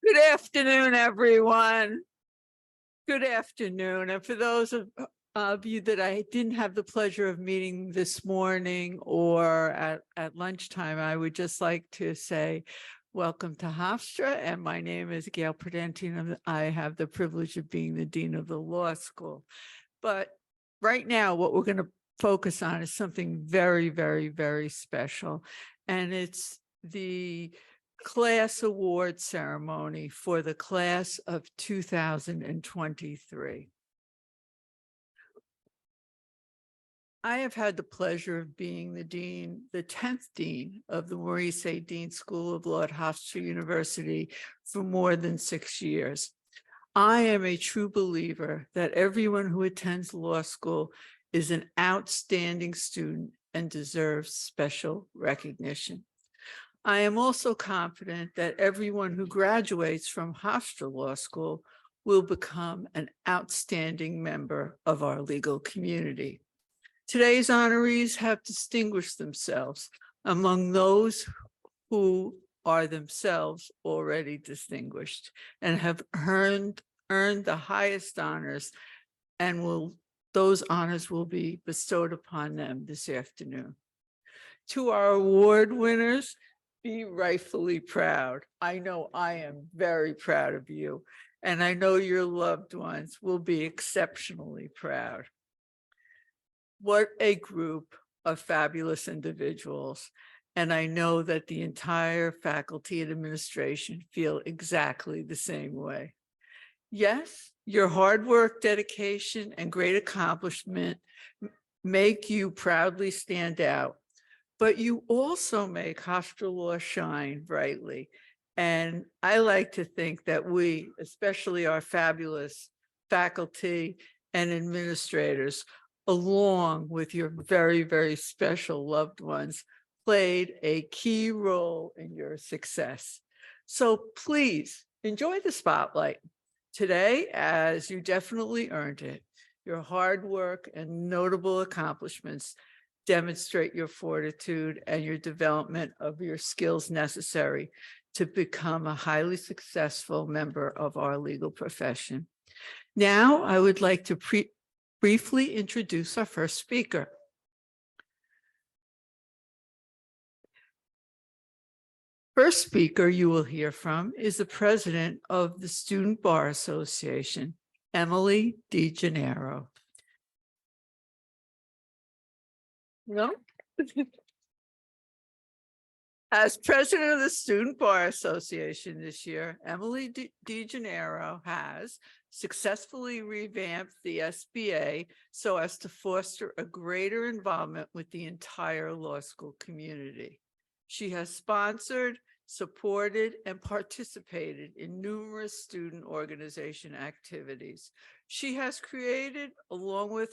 Good afternoon, everyone. Good afternoon. And for those of you that I didn't have the pleasure of meeting this morning or at lunchtime, I would just like to say welcome to Hofstra. And my name is Gail Prudenti, and I have the privilege of being the Dean of the Law School. But right now, what we're going to focus on is something very, very, very special. And it's the class award ceremony for the class of 2023. I have had the pleasure of being the dean, the 10th dean of the Maurice A. Dean School of Law at Hofstra University for more than 6 years. I am a true believer that everyone who attends law school is an outstanding student and deserves special recognition. I am also confident that everyone who graduates from Hofstra Law School will become an outstanding member of our legal community. Today's honorees have distinguished themselves among those who are themselves already distinguished and have earned the highest honors, and those honors will be bestowed upon them this afternoon. To our award winners, be rightfully proud. I know I am very proud of you, and I know your loved ones will be exceptionally proud. What a group of fabulous individuals. And I know that the entire faculty and administration feel exactly the same way. Yes, your hard work, dedication, and great accomplishment make you proudly stand out, but you also make Hofstra Law shine brightly. And I like to think that we, especially our fabulous faculty and administrators, along with your very, very special loved ones, played a key role in your success. So please enjoy the spotlight today, as you definitely earned it. Your hard work and notable accomplishments demonstrate your fortitude and your development of your skills necessary to become a highly successful member of our legal profession. Now, I would like to briefly introduce our first speaker. First speaker you will hear from is the president of the Student Bar Association, Emily DeGennaro. No? As president of the Student Bar Association this year, Emily DeGennaro has successfully revamped the SBA so as to foster a greater involvement with the entire law school community. She has sponsored, supported, and participated in numerous student organization activities. She has created, along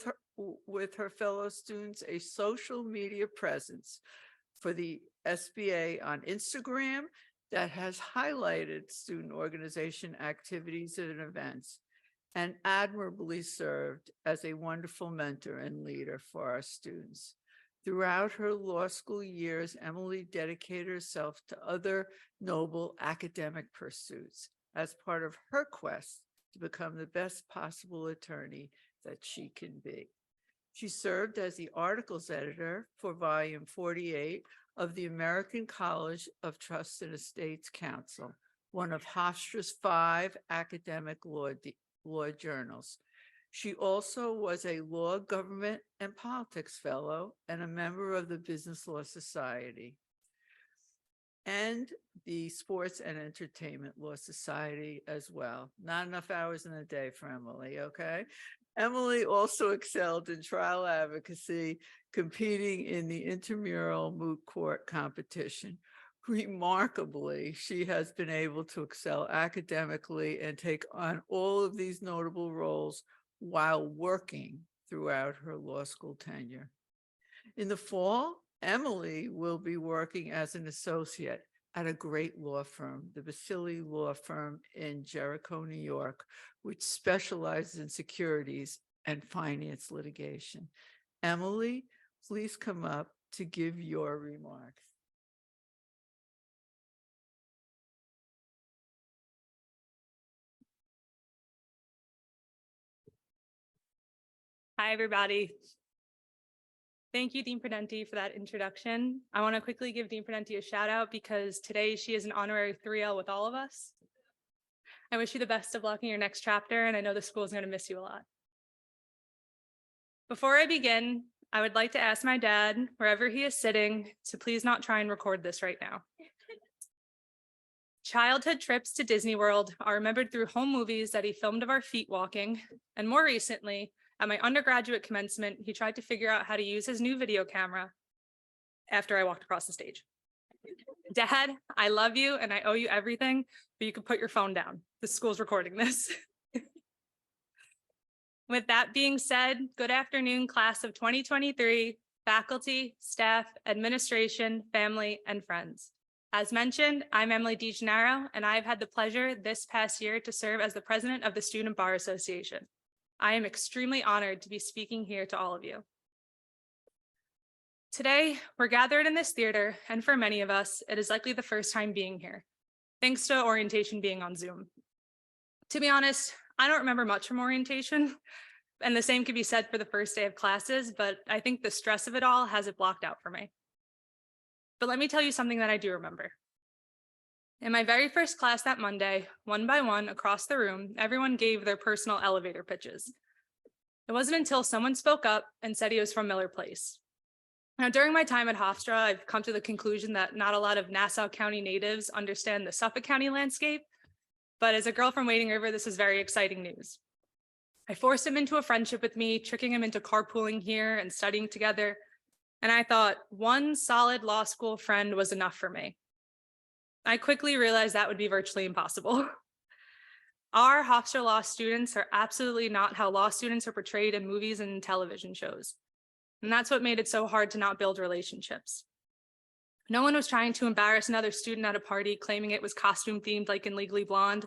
with her fellow students, a social media presence for the SBA on Instagram that has highlighted student organization activities and events, and admirably served as a wonderful mentor and leader for our students. Throughout her law school years, Emily dedicated herself to other noble academic pursuits as part of her quest to become the best possible attorney that she can be. She served as the articles editor for volume 48 of the American College of Trust and Estates Council, one of Hofstra's 5 academic law journals. She also was a law, government, and politics fellow and a member of the Business Law Society and the Sports and Entertainment Law Society as well. Not enough hours in the day for Emily, okay? Emily also excelled in trial advocacy, competing in the intramural moot court competition. Remarkably, she has been able to excel academically and take on all of these notable roles while working throughout her law school tenure. In the fall, Emily will be working as an associate at a great law firm, the Basili Law Firm in Jericho, New York, which specializes in securities and finance litigation. Emily, please come up to give your remarks. Hi, everybody. Thank you, Dean Prudenti, for that introduction. I want to quickly give Dean Prudenti a shout out because today she is an honorary 3L with all of us. I wish you the best of luck in your next chapter, and I know the school is going to miss you a lot. Before I begin, I would like to ask my dad, wherever he is sitting, to please not try and record this right now. Childhood trips to Disney World are remembered through home movies that he filmed of our feet walking, and more recently, at my undergraduate commencement, he tried to figure out how to use his new video camera after I walked across the stage. Dad, I love you and I owe you everything, but you can put your phone down. The school's recording this. With that being said, good afternoon, class of 2023, faculty, staff, administration, family, and friends. As mentioned, I'm Emily DeGennaro, and I've had the pleasure this past year to serve as the president of the Student Bar Association. I am extremely honored to be speaking here to all of you. Today, we're gathered in this theater, and for many of us, it is likely the first time being here, thanks to orientation being on Zoom. To be honest, I don't remember much from orientation, and the same could be said for the first day of classes, but I think the stress of it all has it blocked out for me. But let me tell you something that I do remember. In my very first class that Monday, one by one across the room, everyone gave their personal elevator pitches. It wasn't until someone spoke up and said he was from Miller Place. Now, during my time at Hofstra, I've come to the conclusion that not a lot of Nassau County natives understand the Suffolk County landscape, but as a girl from Wading River, this is very exciting news. I forced him into a friendship with me, tricking him into carpooling here and studying together, and I thought one solid law school friend was enough for me. I quickly realized that would be virtually impossible. Our Hofstra law students are absolutely not how law students are portrayed in movies and television shows. And that's what made it so hard to not build relationships. No one was trying to embarrass another student at a party, claiming it was costume themed like in Legally Blonde.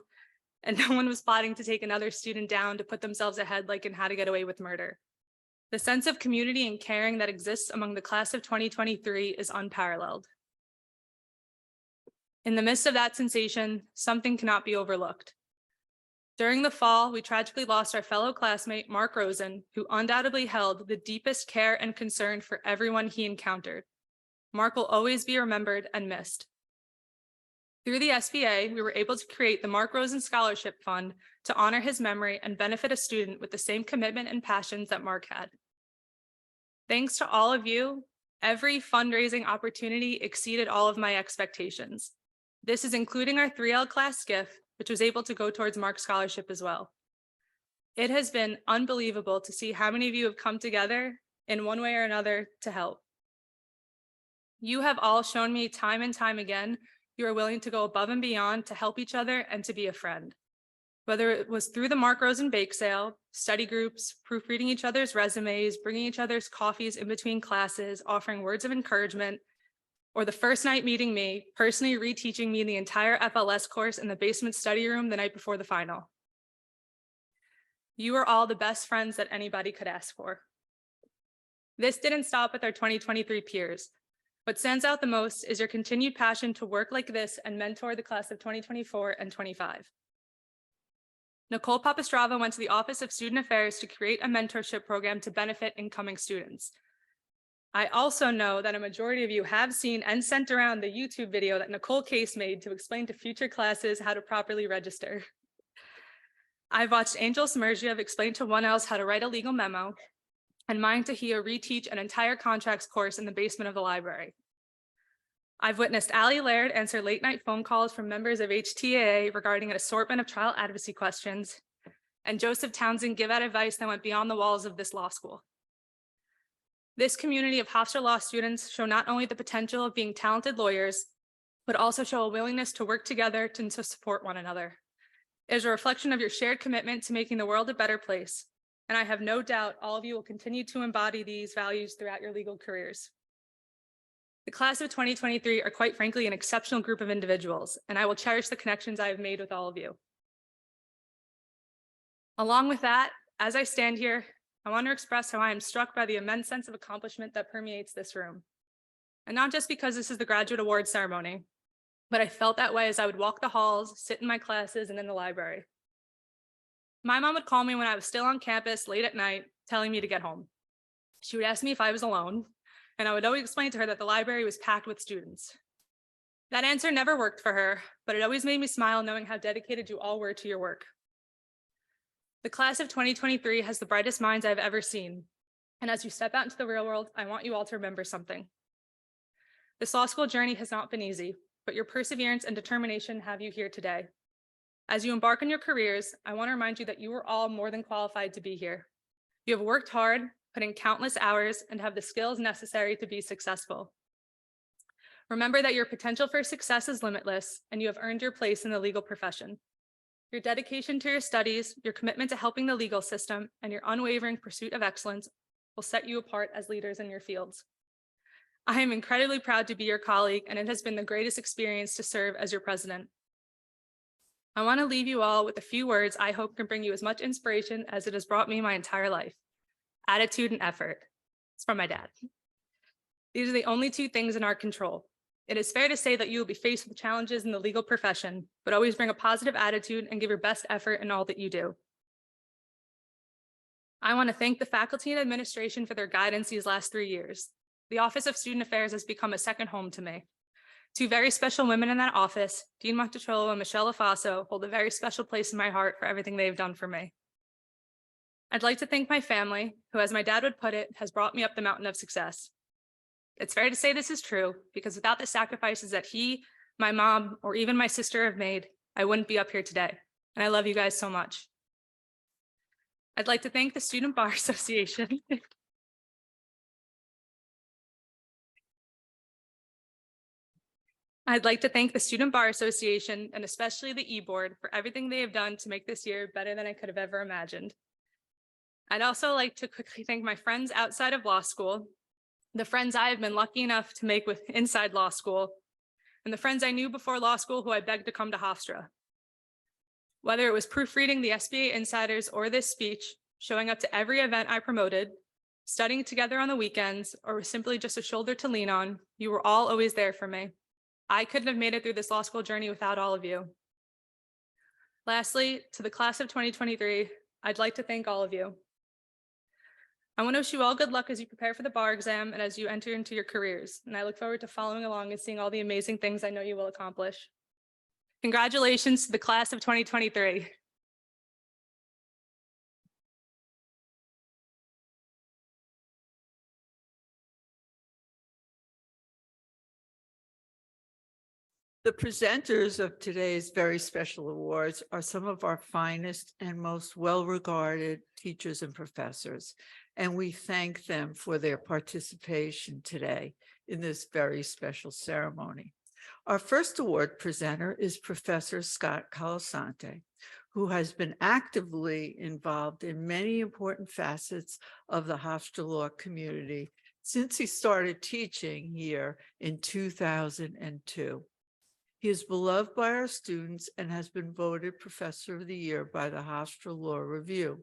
And no one was plotting to take another student down to put themselves ahead like in How to Get Away with Murder. The sense of community and caring that exists among the class of 2023 is unparalleled. In the midst of that sensation, something cannot be overlooked. During the fall, we tragically lost our fellow classmate, Mark Rosen, who undoubtedly held the deepest care and concern for everyone he encountered. Mark will always be remembered and missed. Through the SBA, we were able to create the Mark Rosen Scholarship Fund to honor his memory and benefit a student with the same commitment and passions that Mark had. Thanks to all of you, every fundraising opportunity exceeded all of my expectations. This is including our 3L class gift, which was able to go towards Mark's scholarship as well. It has been unbelievable to see how many of you have come together in one way or another to help. You have all shown me time and time again, you are willing to go above and beyond to help each other and to be a friend. Whether it was through the Mark Rosen bake sale, study groups, proofreading each other's resumes, bringing each other's coffees in between classes, offering words of encouragement, or the first night meeting me, personally reteaching me the entire FLS course in the basement study room the night before the final. You are all the best friends that anybody could ask for. This didn't stop with our 2023 peers. What stands out the most is your continued passion to work like this and mentor the class of 2024 and 25. Nicole Papastrava went to the Office of Student Affairs to create a mentorship program to benefit incoming students. I also know that a majority of you have seen and sent around the YouTube video that Nicole Case made to explain to future classes how to properly register. I've watched Angel Smergiev explain to 1Ls how to write a legal memo, and Mine Tahia reteach an entire contracts course in the basement of the library. I've witnessed Allie Laird answer late night phone calls from members of HTAA regarding an assortment of trial advocacy questions, and Joseph Townsend give out advice that went beyond the walls of this law school. This community of Hofstra Law students show not only the potential of being talented lawyers, but also show a willingness to work together to support one another. It is a reflection of your shared commitment to making the world a better place, and I have no doubt all of you will continue to embody these values throughout your legal careers. The class of 2023 are quite frankly an exceptional group of individuals, and I will cherish the connections I have made with all of you. Along with that, as I stand here, I want to express how I am struck by the immense sense of accomplishment that permeates this room. And not just because this is the graduate award ceremony, but I felt that way as I would walk the halls, sit in my classes, and in the library. My mom would call me when I was still on campus late at night, telling me to get home. She would ask me if I was alone, and I would always explain to her that the library was packed with students. That answer never worked for her, but it always made me smile knowing how dedicated you all were to your work. The class of 2023 has the brightest minds I've ever seen. And as you step out into the real world, I want you all to remember something. This law school journey has not been easy, but your perseverance and determination have you here today. As you embark on your careers, I want to remind you that you are all more than qualified to be here. You have worked hard, put in countless hours, and have the skills necessary to be successful. Remember that your potential for success is limitless, and you have earned your place in the legal profession. Your dedication to your studies, your commitment to helping the legal system, and your unwavering pursuit of excellence will set you apart as leaders in your fields. I am incredibly proud to be your colleague, and it has been the greatest experience to serve as your president. I want to leave you all with a few words I hope can bring you as much inspiration as it has brought me my entire life: attitude and effort. It's from my dad. These are the only two things in our control. It is fair to say that you will be faced with challenges in the legal profession, but always bring a positive attitude and give your best effort in all that you do. I want to thank the faculty and administration for their guidance these last 3 years. The Office of Student Affairs has become a second home to me. Two very special women in that office, Dean Monticello and Michelle Afaso, hold a very special place in my heart for everything they've done for me. I'd like to thank my family, who, as my dad would put it, has brought me up the mountain of success. It's fair to say this is true, because without the sacrifices that he, my mom, or even my sister have made, I wouldn't be up here today. And I love you guys so much. I'd like to thank the Student Bar Association. I'd like to thank the Student Bar Association and especially the E-Board for everything they have done to make this year better than I could have ever imagined. I'd also like to quickly thank my friends outside of law school, the friends I have been lucky enough to make with inside law school, and the friends I knew before law school who I begged to come to Hofstra. Whether it was proofreading the SBA Insiders or this speech, showing up to every event I promoted, studying together on the weekends, or simply just a shoulder to lean on, you were all always there for me. I couldn't have made it through this law school journey without all of you. Lastly, to the class of 2023, I'd like to thank all of you. I want to wish you all good luck as you prepare for the bar exam and as you enter into your careers. And I look forward to following along and seeing all the amazing things I know you will accomplish. Congratulations to the class of 2023. The presenters of today's very special awards are some of our finest and most well-regarded teachers and professors, and we thank them for their participation today in this very special ceremony. Our first award presenter is Professor Scott Colasanti, who has been actively involved in many important facets of the Hofstra Law community since he started teaching here in 2002. He is beloved by our students and has been voted Professor of the Year by the Hofstra Law Review.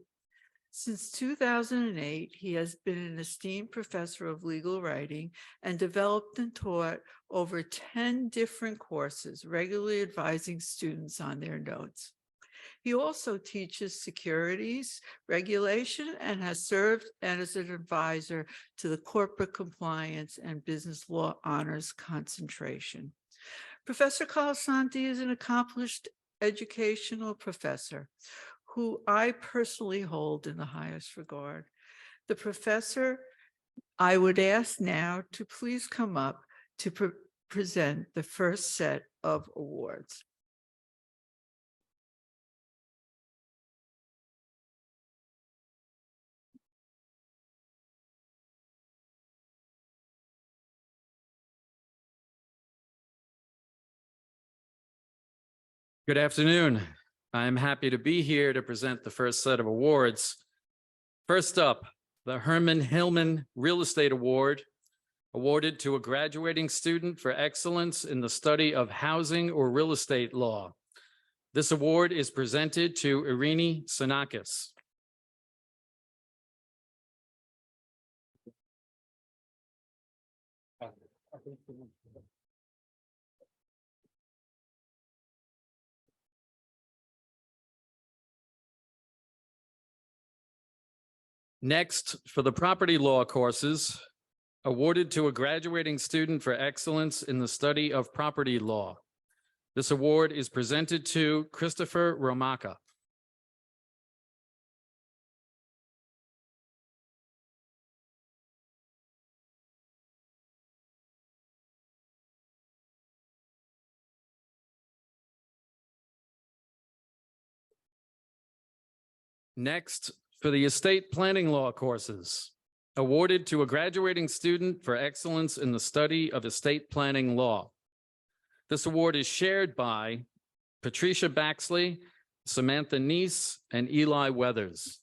Since 2008, he has been an esteemed professor of legal writing and developed and taught over 10 different courses, regularly advising students on their notes. He also teaches securities regulation and has served as an advisor to the corporate compliance and business law honors concentration. Professor Colasanti is an accomplished educational professor who I personally hold in the highest regard. The professor I would ask now to please come up to present the first set of awards. Good afternoon. I'm happy to be here to present the first set of awards. First up, the Herman Hillman Real Estate Award, awarded to a graduating student for excellence in the study of housing or real estate law. This award is presented to Irini Sinakis. Next, for the property law courses, awarded to a graduating student for excellence in the study of property law. This award is presented to Christopher Romaka. Next, for the estate planning law courses, awarded to a graduating student for excellence in the study of estate planning law. This award is shared by Patricia Baxley, Samantha Neese, and Eli Weathers.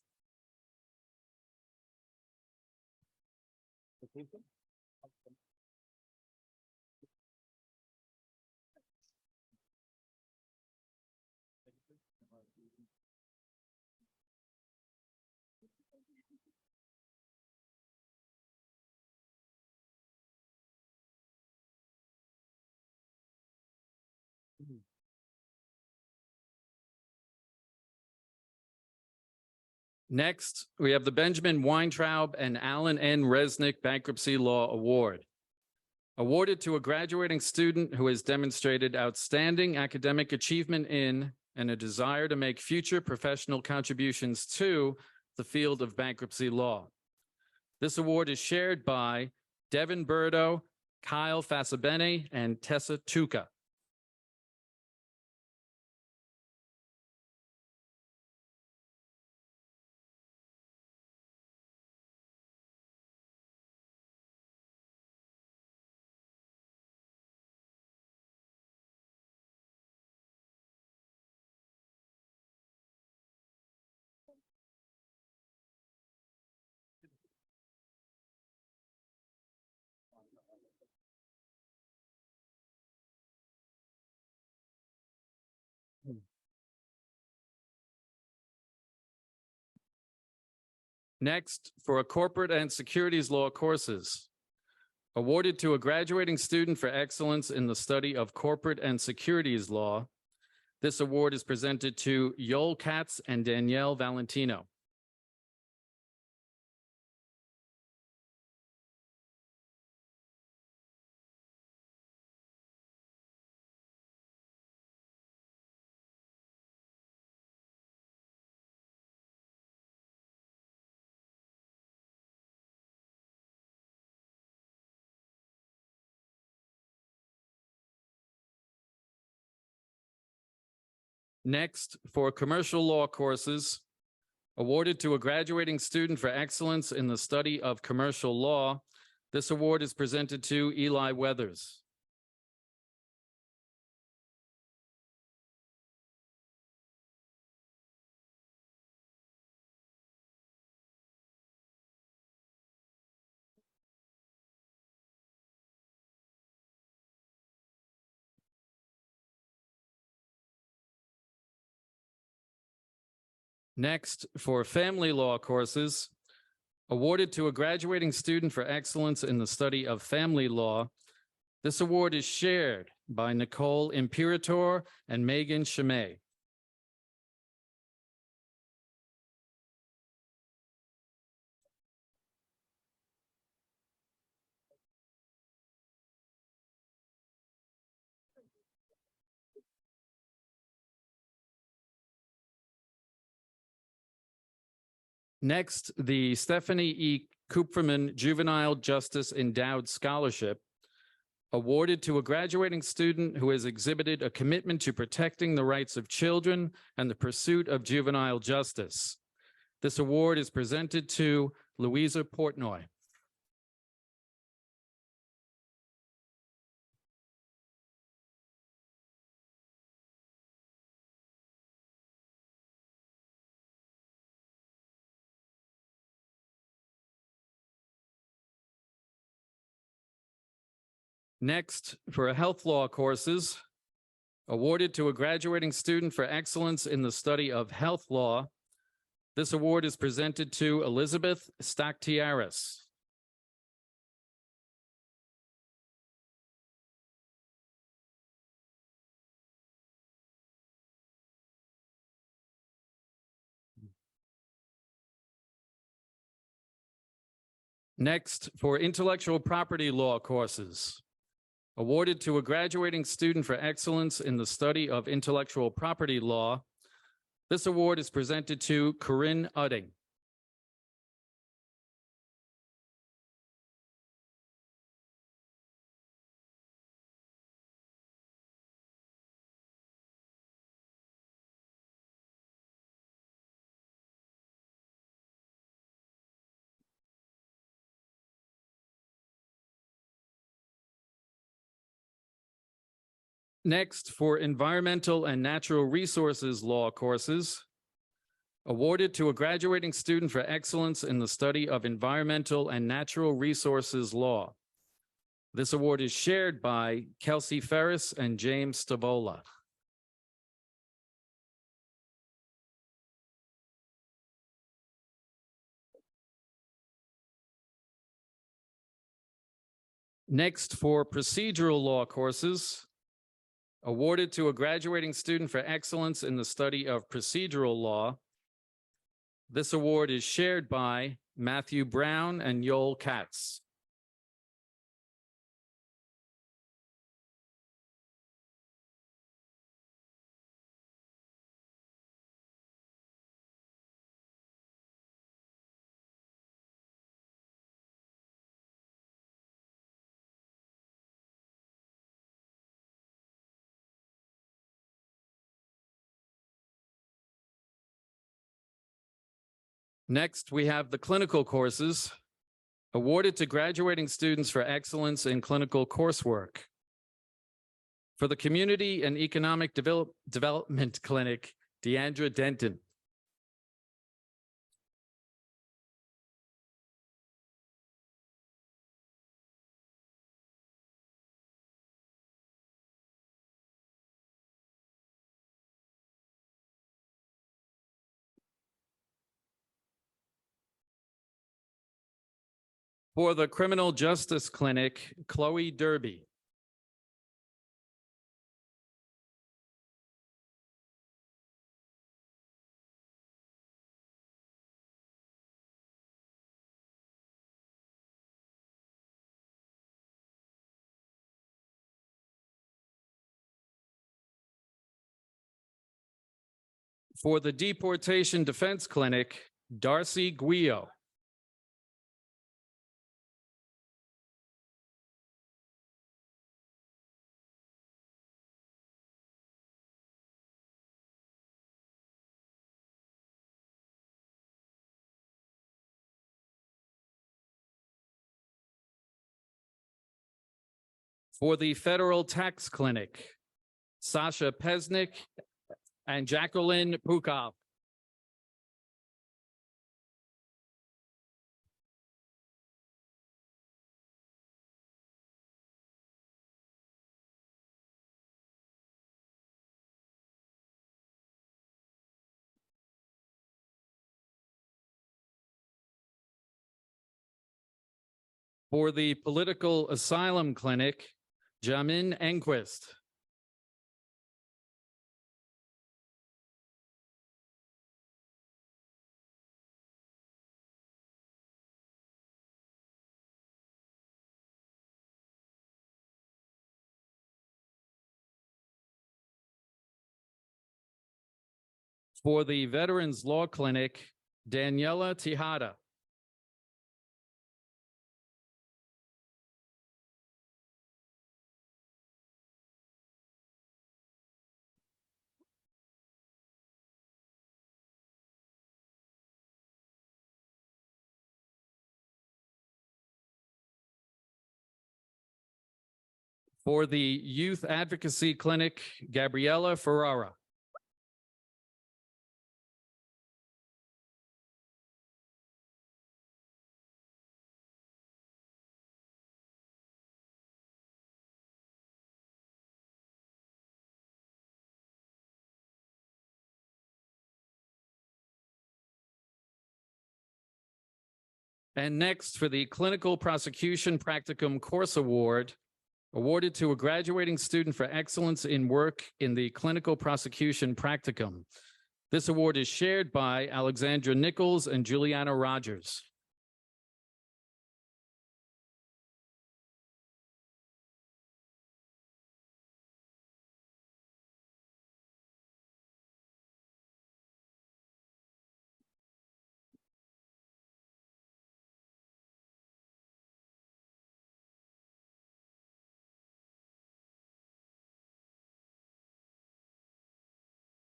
Next, we have the Benjamin Weintraub and Alan N. Resnick Bankruptcy Law Award. Awarded to a graduating student who has demonstrated outstanding academic achievement in and a desire to make future professional contributions to the field of bankruptcy law. This award is shared by Devin Burdo, Kyle Fasabene, and Tessa Tuca. Next, for a corporate and securities law courses, awarded to a graduating student for excellence in the study of corporate and securities law. This award is presented to Yoel Katz and Danielle Valentino. Next, for commercial law courses, awarded to a graduating student for excellence in the study of commercial law. This award is presented to Eli Weathers. Next, for family law courses, awarded to a graduating student for excellence in the study of family law. This award is shared by Nicole Imperator and Megan Chimay. Next, the Stephanie E. Kupferman Juvenile Justice Endowed Scholarship, awarded to a graduating student who has exhibited a commitment to protecting the rights of children and the pursuit of juvenile justice. This award is presented to Louisa Portnoy. Next, for health law courses, awarded to a graduating student for excellence in the study of health law. This award is presented to Elizabeth Staktiaris. Next, for intellectual property law courses, awarded to a graduating student for excellence in the study of intellectual property law. This award is presented to Corinne Udding. Next, for environmental and natural resources law courses, awarded to a graduating student for excellence in the study of environmental and natural resources law. This award is shared by Kelsey Ferris and James Stavola. Next, for procedural law courses, awarded to a graduating student for excellence in the study of procedural law. This award is shared by Matthew Brown and Yoel Katz. Next, we have the clinical courses, awarded to graduating students for excellence in clinical coursework. For the Community and Economic Development Clinic, Deandra Denton. For the Criminal Justice Clinic, Chloe Derby. For the Deportation Defense Clinic, Darcy Guio. For the Federal Tax Clinic, Sasha Pesnick and Jacqueline Pukov. For the Political Asylum Clinic, Jamin Enquist. For the Veterans Law Clinic, Daniela Tejada. For the Youth Advocacy Clinic, Gabriela Ferrara. And next, for the Clinical Prosecution Practicum Course Award, awarded to a graduating student for excellence in work in the Clinical Prosecution Practicum. This award is shared by Alexandra Nichols and Juliana Rogers.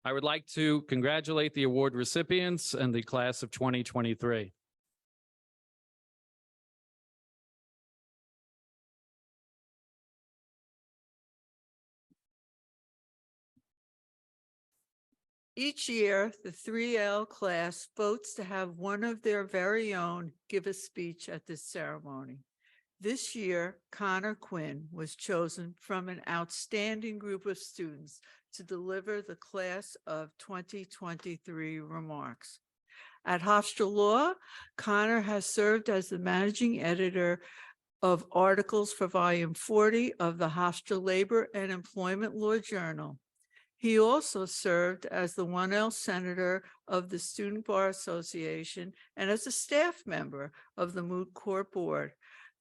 I would like to congratulate the award recipients and the class of 2023. Each year, the 3L class votes to have one of their very own give a speech at this ceremony. This year, Conner Quinn was chosen from an outstanding group of students to deliver the class of 2023 remarks. At Hofstra Law, Conner has served as the managing editor of articles for volume 40 of the Hofstra Labor and Employment Law Journal. He also served as the 1L senator of the Student Bar Association and as a staff member of the Moot Court Board.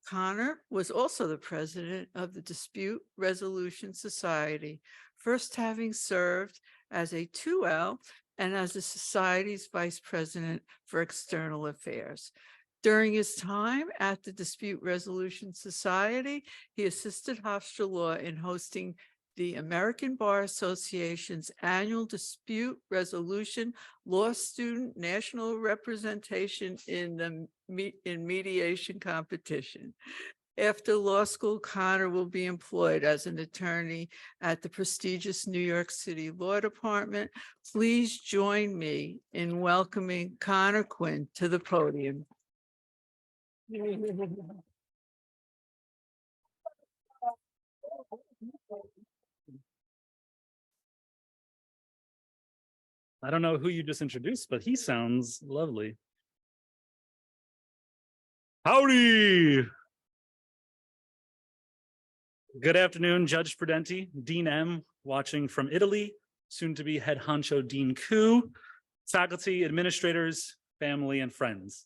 Conner was also the president of the Dispute Resolution Society, first having served as a 2L and as the society's vice president for external affairs. During his time at the Dispute Resolution Society, he assisted Hofstra Law in hosting the American Bar Association's annual Dispute Resolution Law Student National Representation in mediation competition. After law school, Conner will be employed as an attorney at the prestigious New York City Law Department. Please join me in welcoming Conner Quinn to the podium. I don't know who you just introduced, but he sounds lovely. Howdy! Good afternoon, Judge Prudenti, Dean M, watching from Italy, soon to be head honcho Dean Ku, faculty, administrators, family, and friends.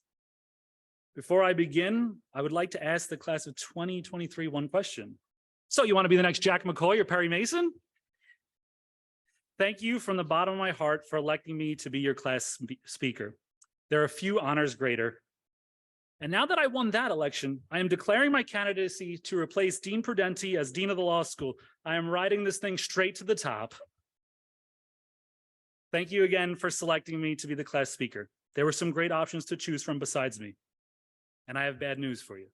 Before I begin, I would like to ask the class of 2023 one question. So you want to be the next Jack McCoy or Perry Mason? Thank you from the bottom of my heart for electing me to be your class speaker. There are a few honors greater. And now that I won that election, I am declaring my candidacy to replace Dean Prudenti as Dean of the Law School. I am riding this thing straight to the top. Thank you again for selecting me to be the class speaker. There were some great options to choose from besides me. And I have bad news for you.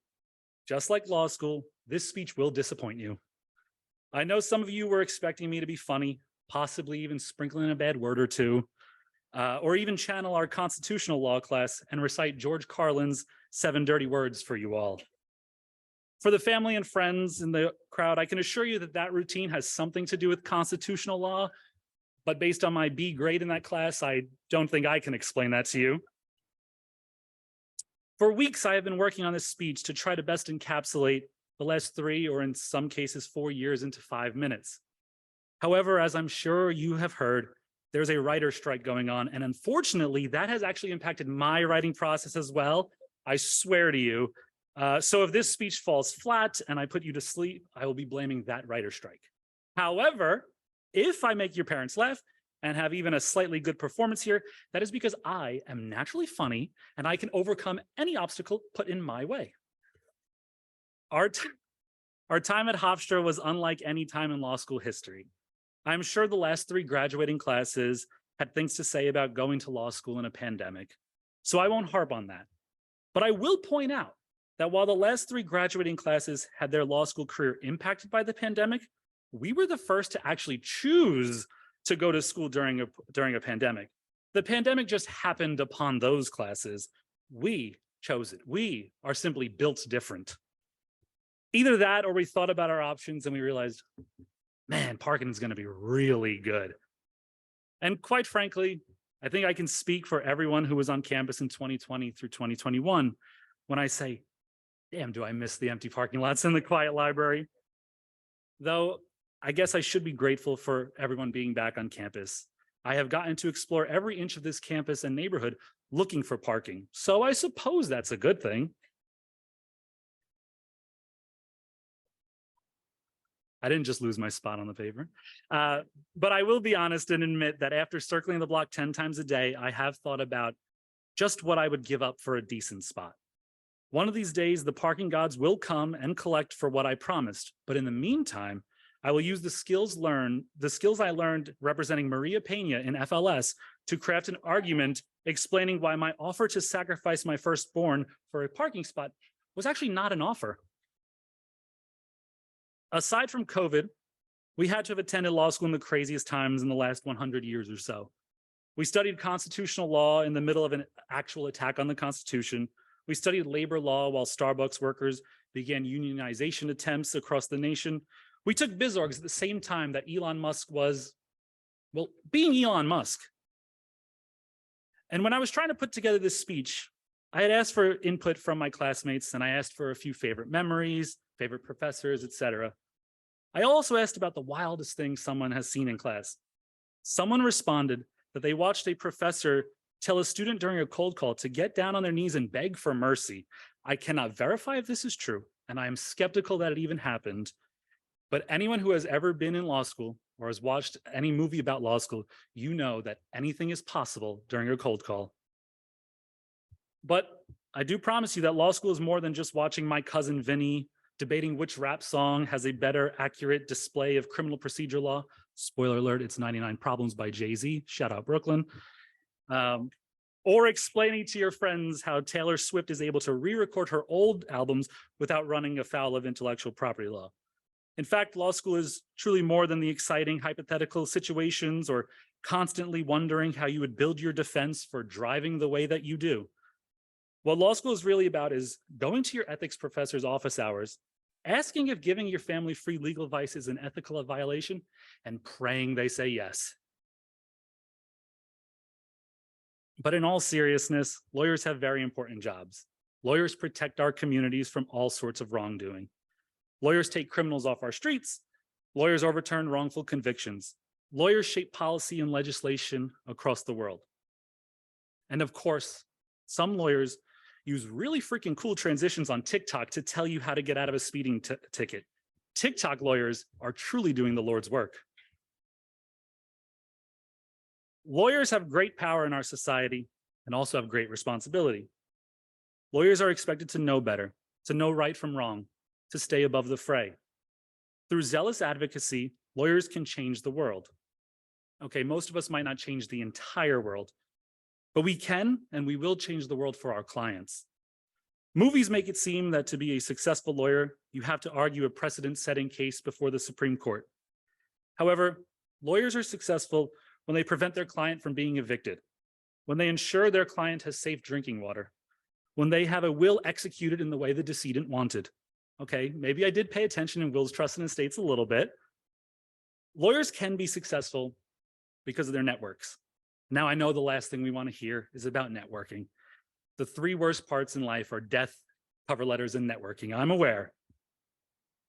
Just like law school, this speech will disappoint you. I know some of you were expecting me to be funny, possibly even sprinkle in a bad word or two, or even channel our constitutional law class and recite George Carlin's 7 Dirty Words for you all. For the family and friends in the crowd, I can assure you that that routine has something to do with constitutional law, but based on my B grade in that class, I don't think I can explain that to you. For weeks, I have been working on this speech to try to best encapsulate the last 3, or in some cases 4 years, into 5 minutes. However, as I'm sure you have heard, there's a writer's strike going on, and unfortunately, that has actually impacted my writing process as well. I swear to you. So if this speech falls flat and I put you to sleep, I will be blaming that writer's strike. However, if I make your parents laugh and have even a slightly good performance here, that is because I am naturally funny and I can overcome any obstacle put in my way. Our time at Hofstra was unlike any time in law school history. I'm sure the last 3 graduating classes had things to say about going to law school in a pandemic, so I won't harp on that. But I will point out that while the last 3 graduating classes had their law school career impacted by the pandemic, we were the first to actually choose to go to school during a pandemic. The pandemic just happened upon those classes. We chose it. We are simply built different. Either that or we thought about our options and we realized, man, parking is going to be really good. And quite frankly, I think I can speak for everyone who was on campus in 2020 through 2021 when I say, damn, do I miss the empty parking lots in the quiet library? Though I guess I should be grateful for everyone being back on campus. I have gotten to explore every inch of this campus and neighborhood looking for parking. So I suppose that's a good thing. I didn't just lose my spot on the paper. But I will be honest and admit that after circling the block 10 times a day, I have thought about just what I would give up for a decent spot. One of these days, the parking gods will come and collect for what I promised. But in the meantime, I will use the skills I learned representing Maria Pena in FLS to craft an argument explaining why my offer to sacrifice my firstborn for a parking spot was actually not an offer. Aside from COVID, we had to have attended law school in the craziest times in the last 100 years or so. We studied constitutional law in the middle of an actual attack on the Constitution. We studied labor law while Starbucks workers began unionization attempts across the nation. We took biz orgs at the same time that Elon Musk was, well, being Elon Musk. And when I was trying to put together this speech, I had asked for input from my classmates, and I asked for a few favorite memories, favorite professors, etc. I also asked about the wildest thing someone has seen in class. Someone responded that they watched a professor tell a student during a cold call to get down on their knees and beg for mercy. I cannot verify if this is true, and I am skeptical that it even happened. But anyone who has ever been in law school or has watched any movie about law school, you know that anything is possible during a cold call. But I do promise you that law school is more than just watching my cousin Vinny debating which rap song has a better accurate display of criminal procedure law. Spoiler alert, it's 99 Problems by Jay-Z. Shout out Brooklyn. Or explaining to your friends how Taylor Swift is able to re-record her old albums without running afoul of intellectual property law. In fact, law school is truly more than the exciting hypothetical situations or constantly wondering how you would build your defense for driving the way that you do. What law school is really about is going to your ethics professor's office hours, asking if giving your family free legal advice is an ethical violation, and praying they say yes. But in all seriousness, lawyers have very important jobs. Lawyers protect our communities from all sorts of wrongdoing. Lawyers take criminals off our streets. Lawyers overturn wrongful convictions. Lawyers shape policy and legislation across the world. And of course, some lawyers use really freaking cool transitions on TikTok to tell you how to get out of a speeding ticket. TikTok lawyers are truly doing the Lord's work. Lawyers have great power in our society and also have great responsibility. Lawyers are expected to know better, to know right from wrong, to stay above the fray. Through zealous advocacy, lawyers can change the world. Okay, most of us might not change the entire world, but we can and we will change the world for our clients. Movies make it seem that to be a successful lawyer, you have to argue a precedent-setting case before the Supreme Court. However, lawyers are successful when they prevent their client from being evicted, when they ensure their client has safe drinking water, when they have a will executed in the way the decedent wanted. Okay, maybe I did pay attention in wills, trusts, and estates a little bit. Lawyers can be successful because of their networks. Now I know the last thing we want to hear is about networking. The three worst parts in life are death, cover letters, and networking. I'm aware.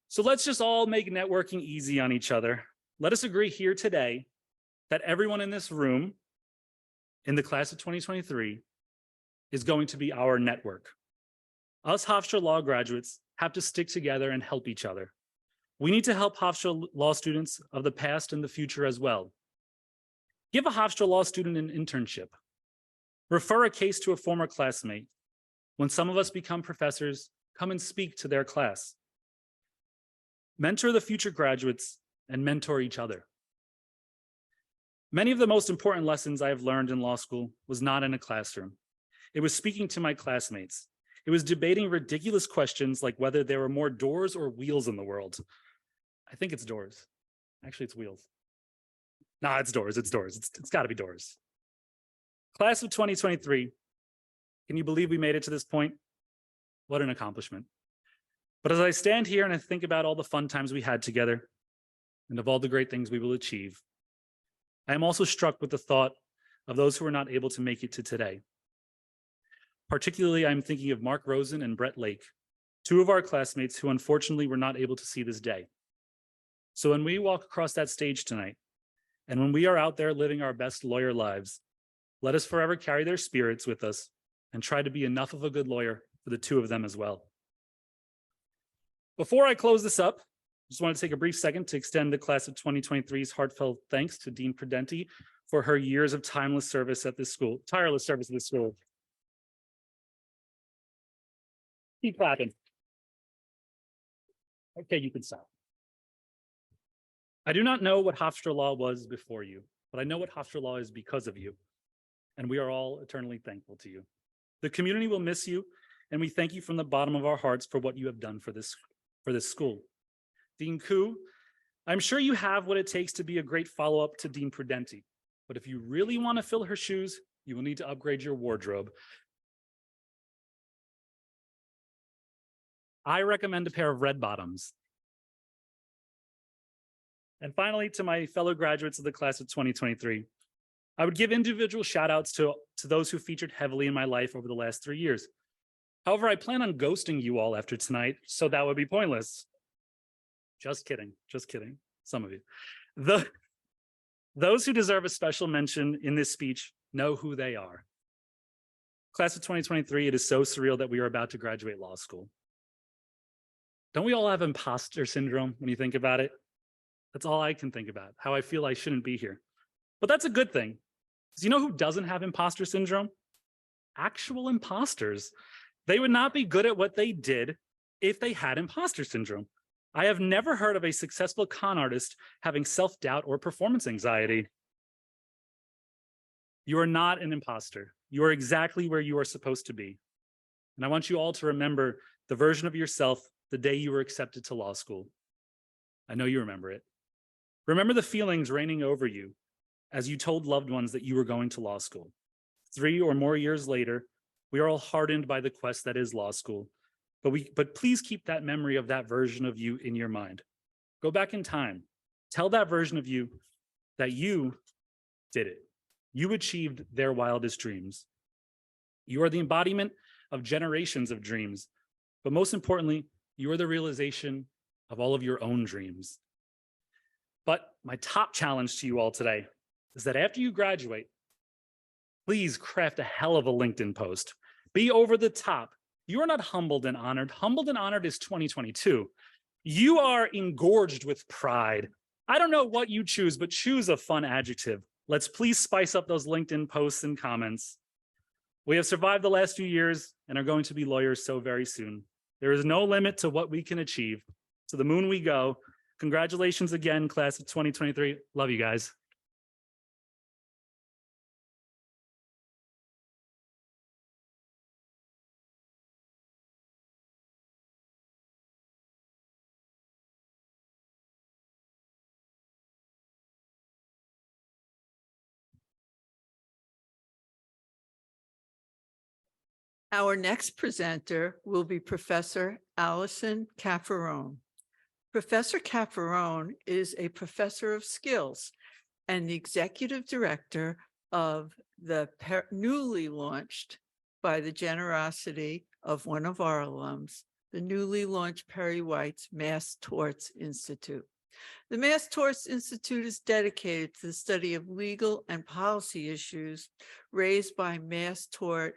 So let's just all make networking easy on each other. Let us agree here today that everyone in this room in the class of 2023 is going to be our network. Us Hofstra Law graduates have to stick together and help each other. We need to help Hofstra Law students of the past and the future as well. Give a Hofstra Law student an internship. Refer a case to a former classmate. When some of us become professors, come and speak to their class. Mentor the future graduates and mentor each other. Many of the most important lessons I have learned in law school was not in a classroom. It was speaking to my classmates. It was debating ridiculous questions like whether there were more doors or wheels in the world. I think it's doors. Actually, it's wheels. Nah, it's doors, it's doors. It's gotta be doors. Class of 2023, can you believe we made it to this point? What an accomplishment. But as I stand here and I think about all the fun times we had together and of all the great things we will achieve, I am also struck with the thought of those who are not able to make it to today. Particularly, I'm thinking of Mark Rosen and Brett Lake, two of our classmates who unfortunately were not able to see this day. So when we walk across that stage tonight, and when we are out there living our best lawyer lives, let us forever carry their spirits with us and try to be enough of a good lawyer for the two of them as well. Before I close this up, I just want to take a brief second to extend the class of 2023's heartfelt thanks to Dean Prudenti for her years of tireless service at this school. Keep clapping. Okay, you can stop. I do not know what Hofstra Law was before you, but I know what Hofstra Law is because of you. And we are all eternally thankful to you. The community will miss you, and we thank you from the bottom of our hearts for what you have done for this school. Dean Koo, I'm sure you have what it takes to be a great follow-up to Dean Prudenti, but if you really want to fill her shoes, you will need to upgrade your wardrobe. I recommend a pair of red bottoms. And finally, to my fellow graduates of the class of 2023, I would give individual shout outs to those who featured heavily in my life over the last 3 years. However, I plan on ghosting you all after tonight, so that would be pointless. Just kidding, some of you. Those who deserve a special mention in this speech know who they are. Class of 2023, it is so surreal that we are about to graduate law school. Don't we all have imposter syndrome when you think about it? That's all I can think about, how I feel I shouldn't be here. But that's a good thing. Because you know who doesn't have imposter syndrome? Actual imposters. They would not be good at what they did if they had imposter syndrome. I have never heard of a successful con artist having self-doubt or performance anxiety. You are not an imposter. You are exactly where you are supposed to be. And I want you all to remember the version of yourself the day you were accepted to law school. I know you remember it. Remember the feelings reigning over you as you told loved ones that you were going to law school. 3 or more years later, we are all hardened by the quest that is law school. But please keep that memory of that version of you in your mind. Go back in time. Tell that version of you that you did it. You achieved their wildest dreams. You are the embodiment of generations of dreams. But most importantly, you are the realization of all of your own dreams. But my top challenge to you all today is that after you graduate, please craft a hell of a LinkedIn post. Be over the top. You are not humbled and honored. Humbled and honored is 2022. You are engorged with pride. I don't know what you choose, but choose a fun adjective. Let's please spice up those LinkedIn posts and comments. We have survived the last few years and are going to be lawyers so very soon. There is no limit to what we can achieve. To the moon we go. Congratulations again, class of 2023. Love you guys. Our next presenter will be Professor Allison Cafferone. Professor Cafferone is a professor of skills and the executive director of the newly launched, by the generosity of one of our alums, the newly launched Perry White's Mass Torts Institute. The Mass Torts Institute is dedicated to the study of legal and policy issues raised by mass tort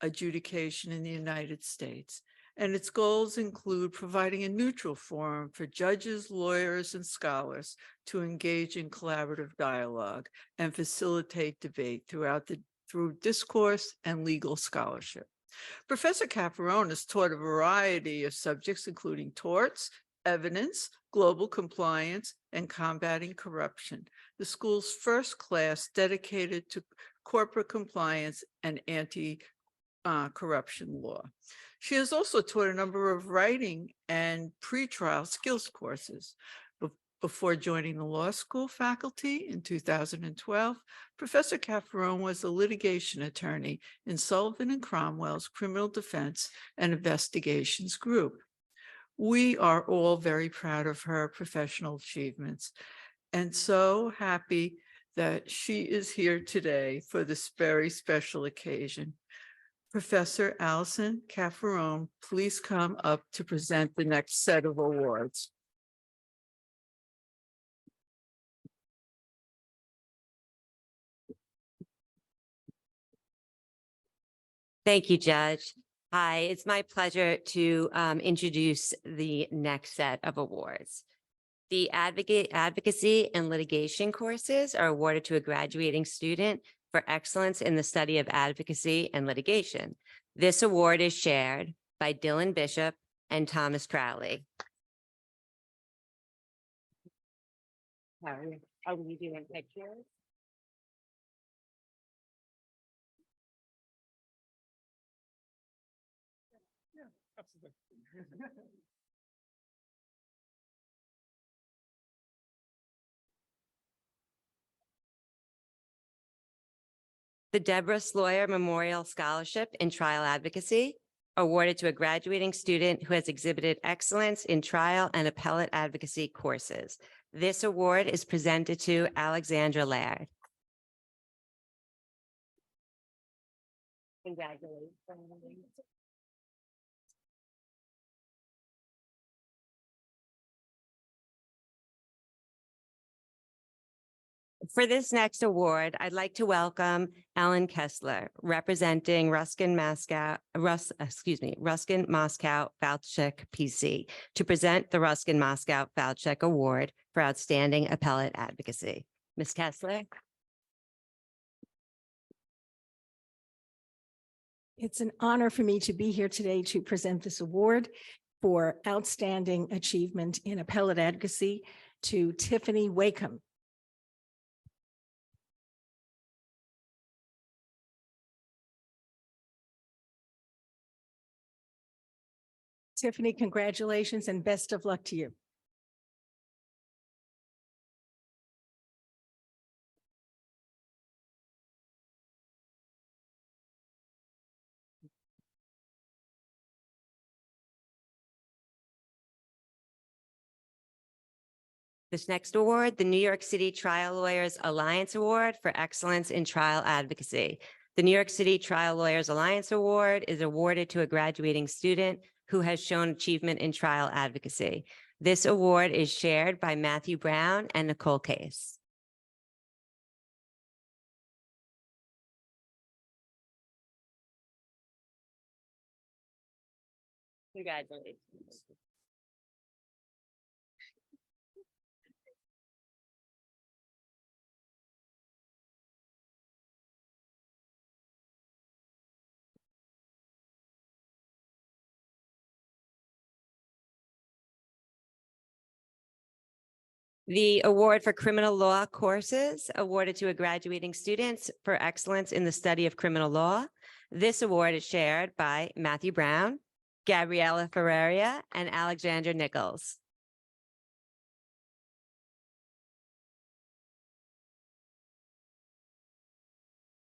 adjudication in the United States. And its goals include providing a neutral forum for judges, lawyers, and scholars to engage in collaborative dialogue and facilitate debate through discourse and legal scholarship. Professor Cafferone has taught a variety of subjects, including torts, evidence, global compliance, and combating corruption. The school's first class dedicated to corporate compliance and anti-corruption law. She has also taught a number of writing and pretrial skills courses. Before joining the law school faculty in 2012, Professor Cafferone was a litigation attorney in Sullivan and Cromwell's Criminal Defense and Investigations Group. We are all very proud of her professional achievements and so happy that she is here today for this very special occasion. Professor Allison Cafferone, please come up to present the next set of awards. Thank you, Judge. Hi, it's my pleasure to introduce the next set of awards. The Advocacy and Litigation courses are awarded to a graduating student for excellence in the study of advocacy and litigation. This award is shared by Dylan Bishop and Thomas Crowley. Are we doing pictures? The Deborah Sloyer Memorial Scholarship in Trial Advocacy, awarded to a graduating student who has exhibited excellence in trial and appellate advocacy courses. This award is presented to Alexandra Laird. Congratulations. For this next award, I'd like to welcome Ellen Kessler, representing Ruskin Moscow Vouchek PC, to present the Ruskin Moscow Vouchek Award for Outstanding Appellate Advocacy. Ms. Kessler. It's an honor for me to be here today to present this award for outstanding achievement in appellate advocacy to Tiffany Wakeham. Tiffany, congratulations and best of luck to you. This next award, the New York City Trial Lawyers Alliance Award for Excellence in Trial Advocacy. The New York City Trial Lawyers Alliance Award is awarded to a graduating student who has shown achievement in trial advocacy. This award is shared by Matthew Brown and Nicole Case. Congratulations. The award for criminal law courses awarded to a graduating student for excellence in the study of criminal law. This award is shared by Matthew Brown, Gabriella Ferreira, and Alexandra Nichols.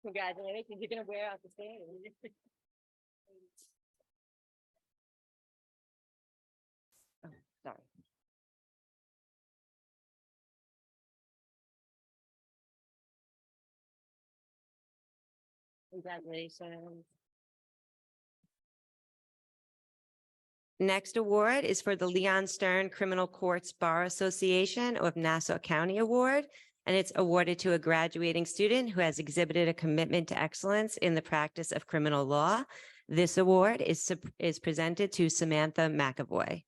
Congratulations, you're gonna wear out the stage. Oh, sorry. Congratulations. Next award is for the Leon Stern Criminal Courts Bar Association of Nassau County Award, and it's awarded to a graduating student who has exhibited a commitment to excellence in the practice of criminal law. This award is presented to Samantha McAvoy.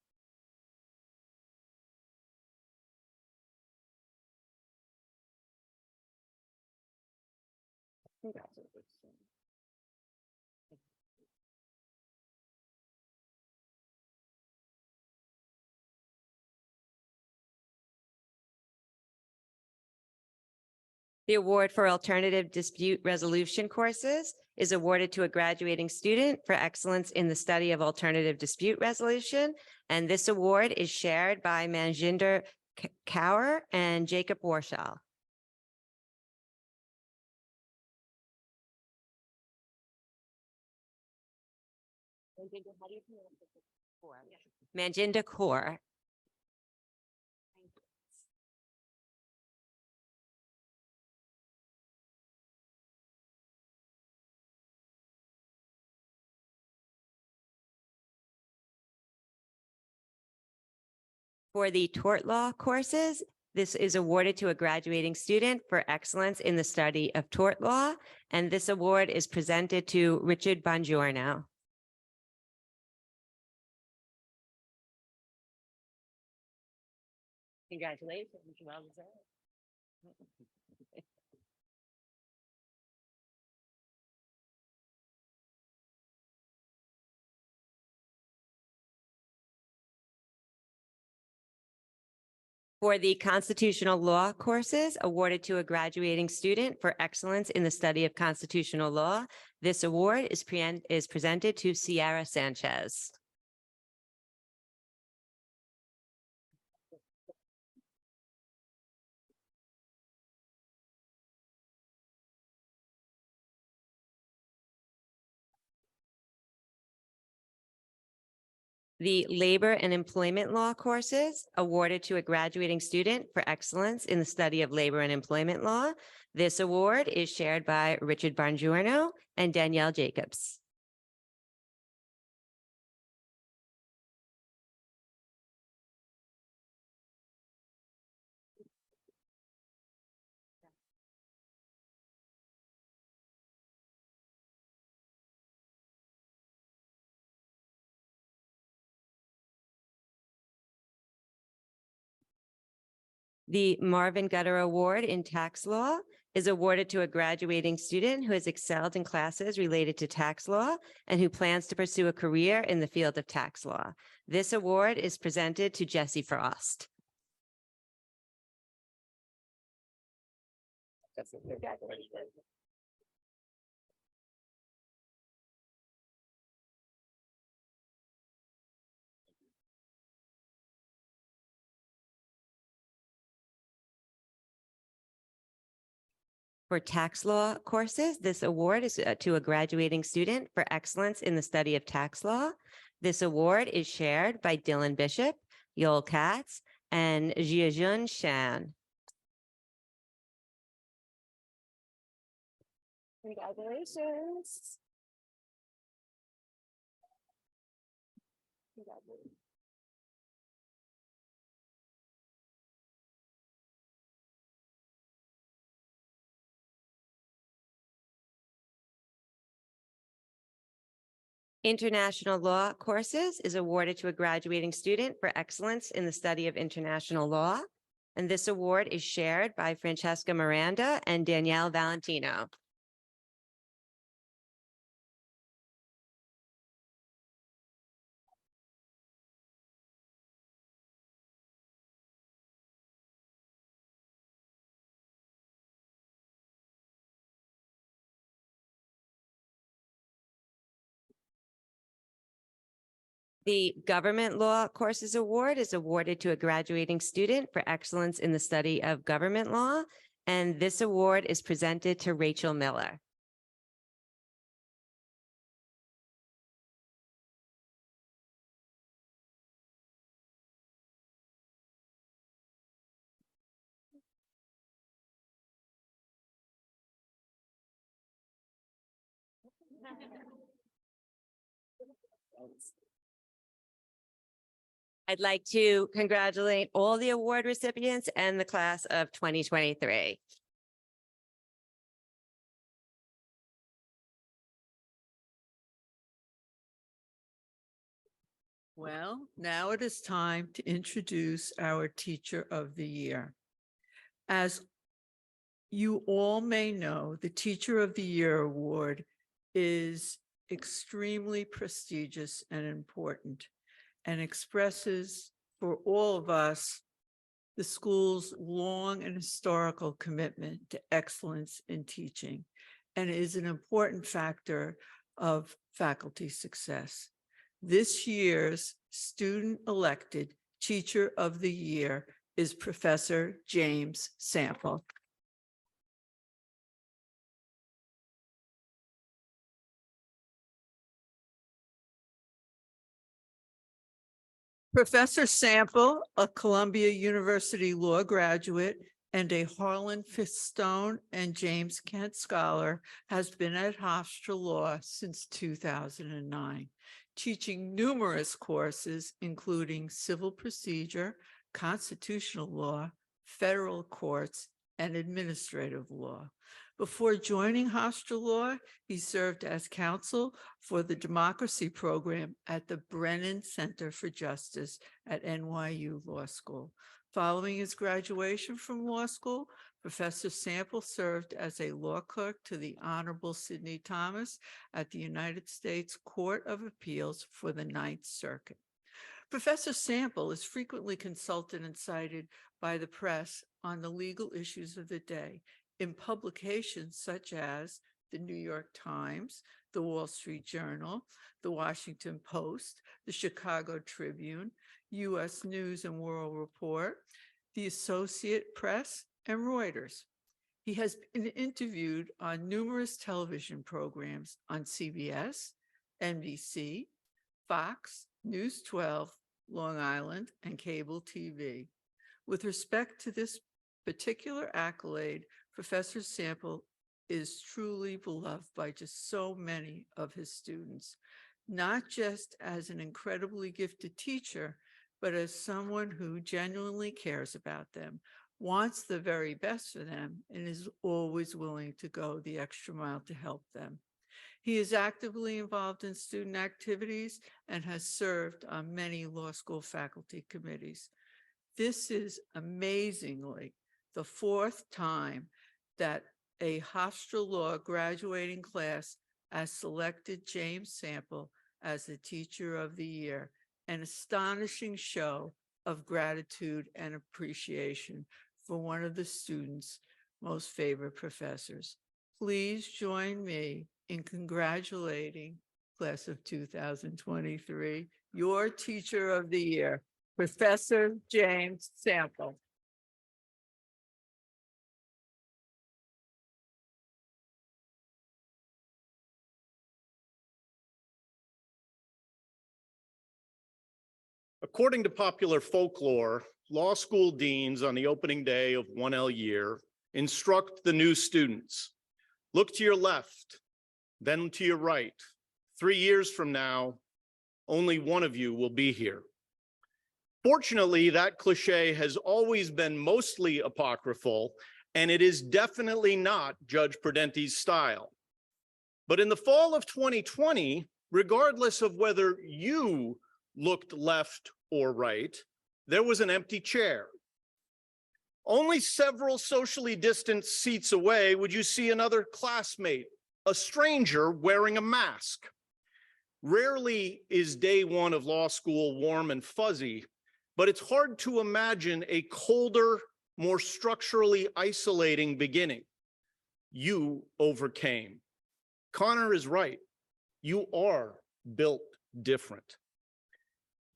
Congratulations. The award for alternative dispute resolution courses is awarded to a graduating student for excellence in the study of alternative dispute resolution. And this award is shared by Manjinder Kaur and Jacob Warshall. Manjinder Kaur. For the tort law courses, this is awarded to a graduating student for excellence in the study of tort law, and this award is presented to Richard Bongiorno. Congratulations. Well deserved. For the constitutional law courses awarded to a graduating student for excellence in the study of constitutional law, this award is presented to Sierra Sanchez. The labor and employment law courses awarded to a graduating student for excellence in the study of labor and employment law. This award is shared by Richard Bongiorno and Danielle Jacobs. The Marvin Gutter Award in Tax Law is awarded to a graduating student who has excelled in classes related to tax law and who plans to pursue a career in the field of tax law. This award is presented to Jesse Frost. For tax law courses, this award is to a graduating student for excellence in the study of tax law. This award is shared by Dylan Bishop, Yoel Katz, and Jiajun Shan. Congratulations. International law courses is awarded to a graduating student for excellence in the study of international law. And this award is shared by Francesca Miranda and Danielle Valentino. The Government Law Courses Award is awarded to a graduating student for excellence in the study of government law, and this award is presented to Rachel Miller. I'd like to congratulate all the award recipients and the class of 2023. Well, now it is time to introduce our Teacher of the Year. As you all may know, the Teacher of the Year Award is extremely prestigious and important and expresses for all of us the school's long and historical commitment to excellence in teaching, and is an important factor of faculty success. This year's student-elected Teacher of the Year is Professor James Sample. Professor Sample, a Columbia University Law graduate and a Harlan Fistone and James Kent Scholar, has been at Hofstra Law since 2009, teaching numerous courses, including civil procedure, constitutional law, federal courts, and administrative law. Before joining Hofstra Law, he served as counsel for the democracy program at the Brennan Center for Justice at NYU Law School. Following his graduation from law school, Professor Sample served as a law clerk to the Honorable Sidney Thomas at the United States Court of Appeals for the Ninth Circuit. Professor Sample is frequently consulted and cited by the press on the legal issues of the day in publications such as the New York Times, the Wall Street Journal, the Washington Post, the Chicago Tribune, U.S. News and World Report, the Associated Press, and Reuters. He has been interviewed on numerous television programs on CBS, NBC, Fox, News 12, Long Island, and cable TV. With respect to this particular accolade, Professor Sample is truly beloved by just so many of his students, not just as an incredibly gifted teacher, but as someone who genuinely cares about them, wants the very best for them, and is always willing to go the extra mile to help them. He is actively involved in student activities and has served on many law school faculty committees. This is amazingly the fourth time that a Hofstra Law graduating class has selected James Sample as the Teacher of the Year, an astonishing show of gratitude and appreciation for one of the students' most favorite professors. Please join me in congratulating class of 2023, your Teacher of the Year, Professor James Sample. According to popular folklore, law school deans on the opening day of 1L year instruct the new students. Look to your left, then to your right. 3 years from now, only one of you will be here. Fortunately, that cliche has always been mostly apocryphal, and it is definitely not Judge Prudenti's style. But in the fall of 2020, regardless of whether you looked left or right, there was an empty chair. Only several socially distanced seats away would you see another classmate, a stranger wearing a mask. Rarely is day one of law school warm and fuzzy, but it's hard to imagine a colder, more structurally isolating beginning. You overcame. Conner is right. You are built different.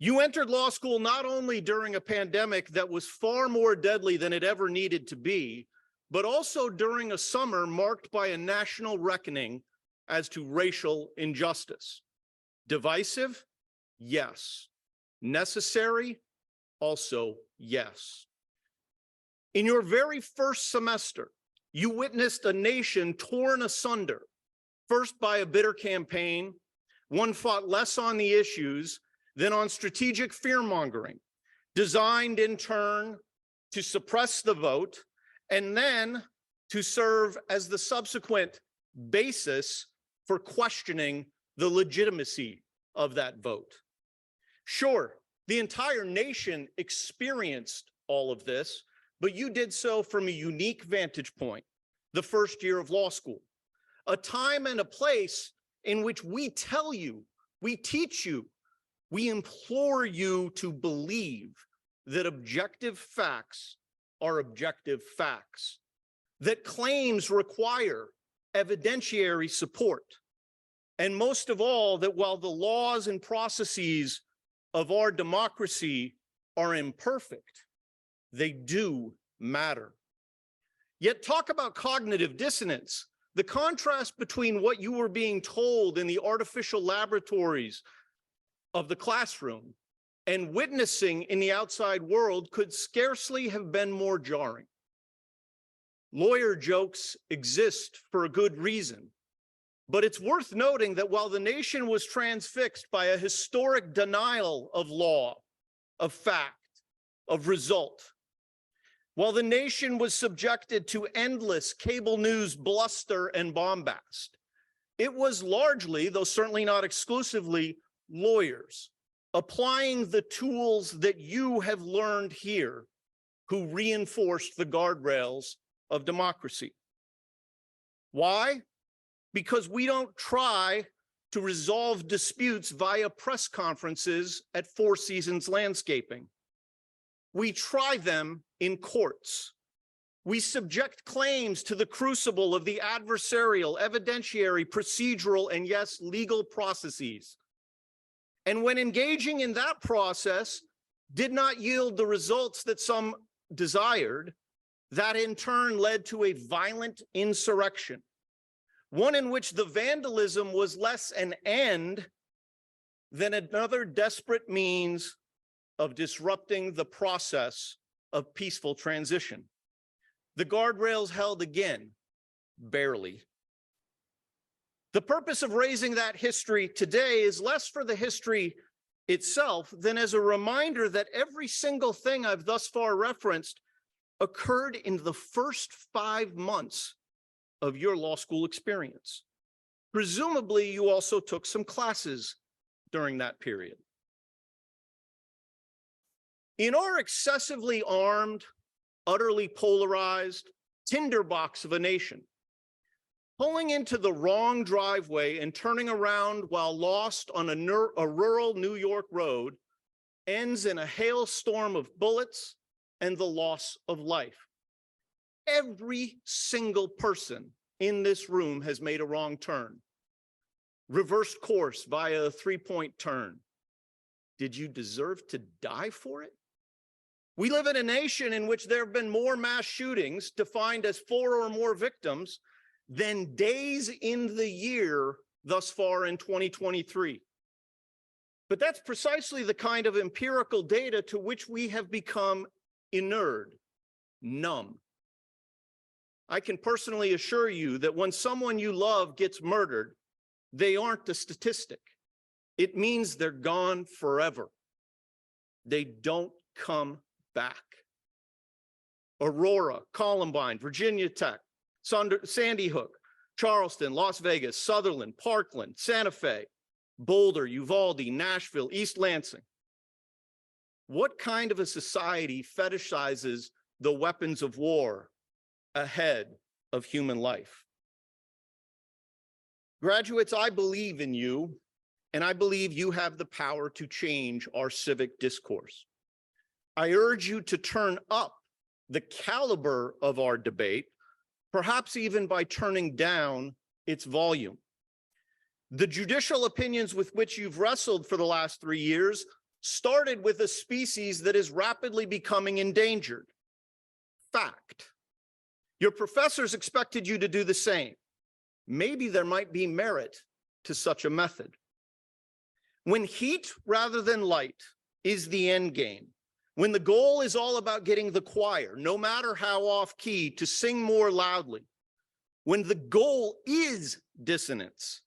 You entered law school not only during a pandemic that was far more deadly than it ever needed to be, but also during a summer marked by a national reckoning as to racial injustice. Divisive? Yes. Necessary? Also, yes. In your very first semester, you witnessed a nation torn asunder, first by a bitter campaign, one fought less on the issues than on strategic fear-mongering, designed in turn to suppress the vote and then to serve as the subsequent basis for questioning the legitimacy of that vote. Sure, the entire nation experienced all of this, but you did so from a unique vantage point, the first year of law school, a time and a place in which we tell you, we teach you, we implore you to believe that objective facts are objective facts, that claims require evidentiary support, and most of all, that while the laws and processes of our democracy are imperfect, they do matter. Yet talk about cognitive dissonance. The contrast between what you were being told in the artificial laboratories of the classroom and witnessing in the outside world could scarcely have been more jarring. Lawyer jokes exist for a good reason, but it's worth noting that while the nation was transfixed by a historic denial of law, of fact, of result, while the nation was subjected to endless cable news bluster and bombast, it was largely, though certainly not exclusively, lawyers applying the tools that you have learned here who reinforced the guardrails of democracy. Why? Because we don't try to resolve disputes via press conferences at Four Seasons Landscaping. We try them in courts. We subject claims to the crucible of the adversarial, evidentiary, procedural, and yes, legal processes. And when engaging in that process did not yield the results that some desired, that in turn led to a violent insurrection, one in which the vandalism was less an end than another desperate means of disrupting the process of peaceful transition. The guardrails held again, barely. The purpose of raising that history today is less for the history itself than as a reminder that every single thing I've thus far referenced occurred in the first 5 months of your law school experience. Presumably, you also took some classes during that period. In our excessively armed, utterly polarized tinderbox of a nation, pulling into the wrong driveway and turning around while lost on a rural New York road ends in a hailstorm of bullets and the loss of life. Every single person in this room has made a wrong turn, reversed course via a three-point turn. Did you deserve to die for it? We live in a nation in which there have been more mass shootings, defined as 4 or more victims, than days in the year thus far in 2023. But that's precisely the kind of empirical data to which we have become inured, numb. I can personally assure you that when someone you love gets murdered, they aren't a statistic. It means they're gone forever. They don't come back. Aurora, Columbine, Virginia Tech, Sandy Hook, Charleston, Las Vegas, Sutherland, Parkland, Santa Fe, Boulder, Uvalde, Nashville, East Lansing. What kind of a society fetishizes the weapons of war ahead of human life? Graduates, I believe in you, and I believe you have the power to change our civic discourse. I urge you to turn up the caliber of our debate, perhaps even by turning down its volume. The judicial opinions with which you've wrestled for the last 3 years started with a species that is rapidly becoming endangered. Fact. Your professors expected you to do the same. Maybe there might be merit to such a method. When heat rather than light is the end game, when the goal is all about getting the choir, no matter how off key, to sing more loudly, when the goal is dissonance,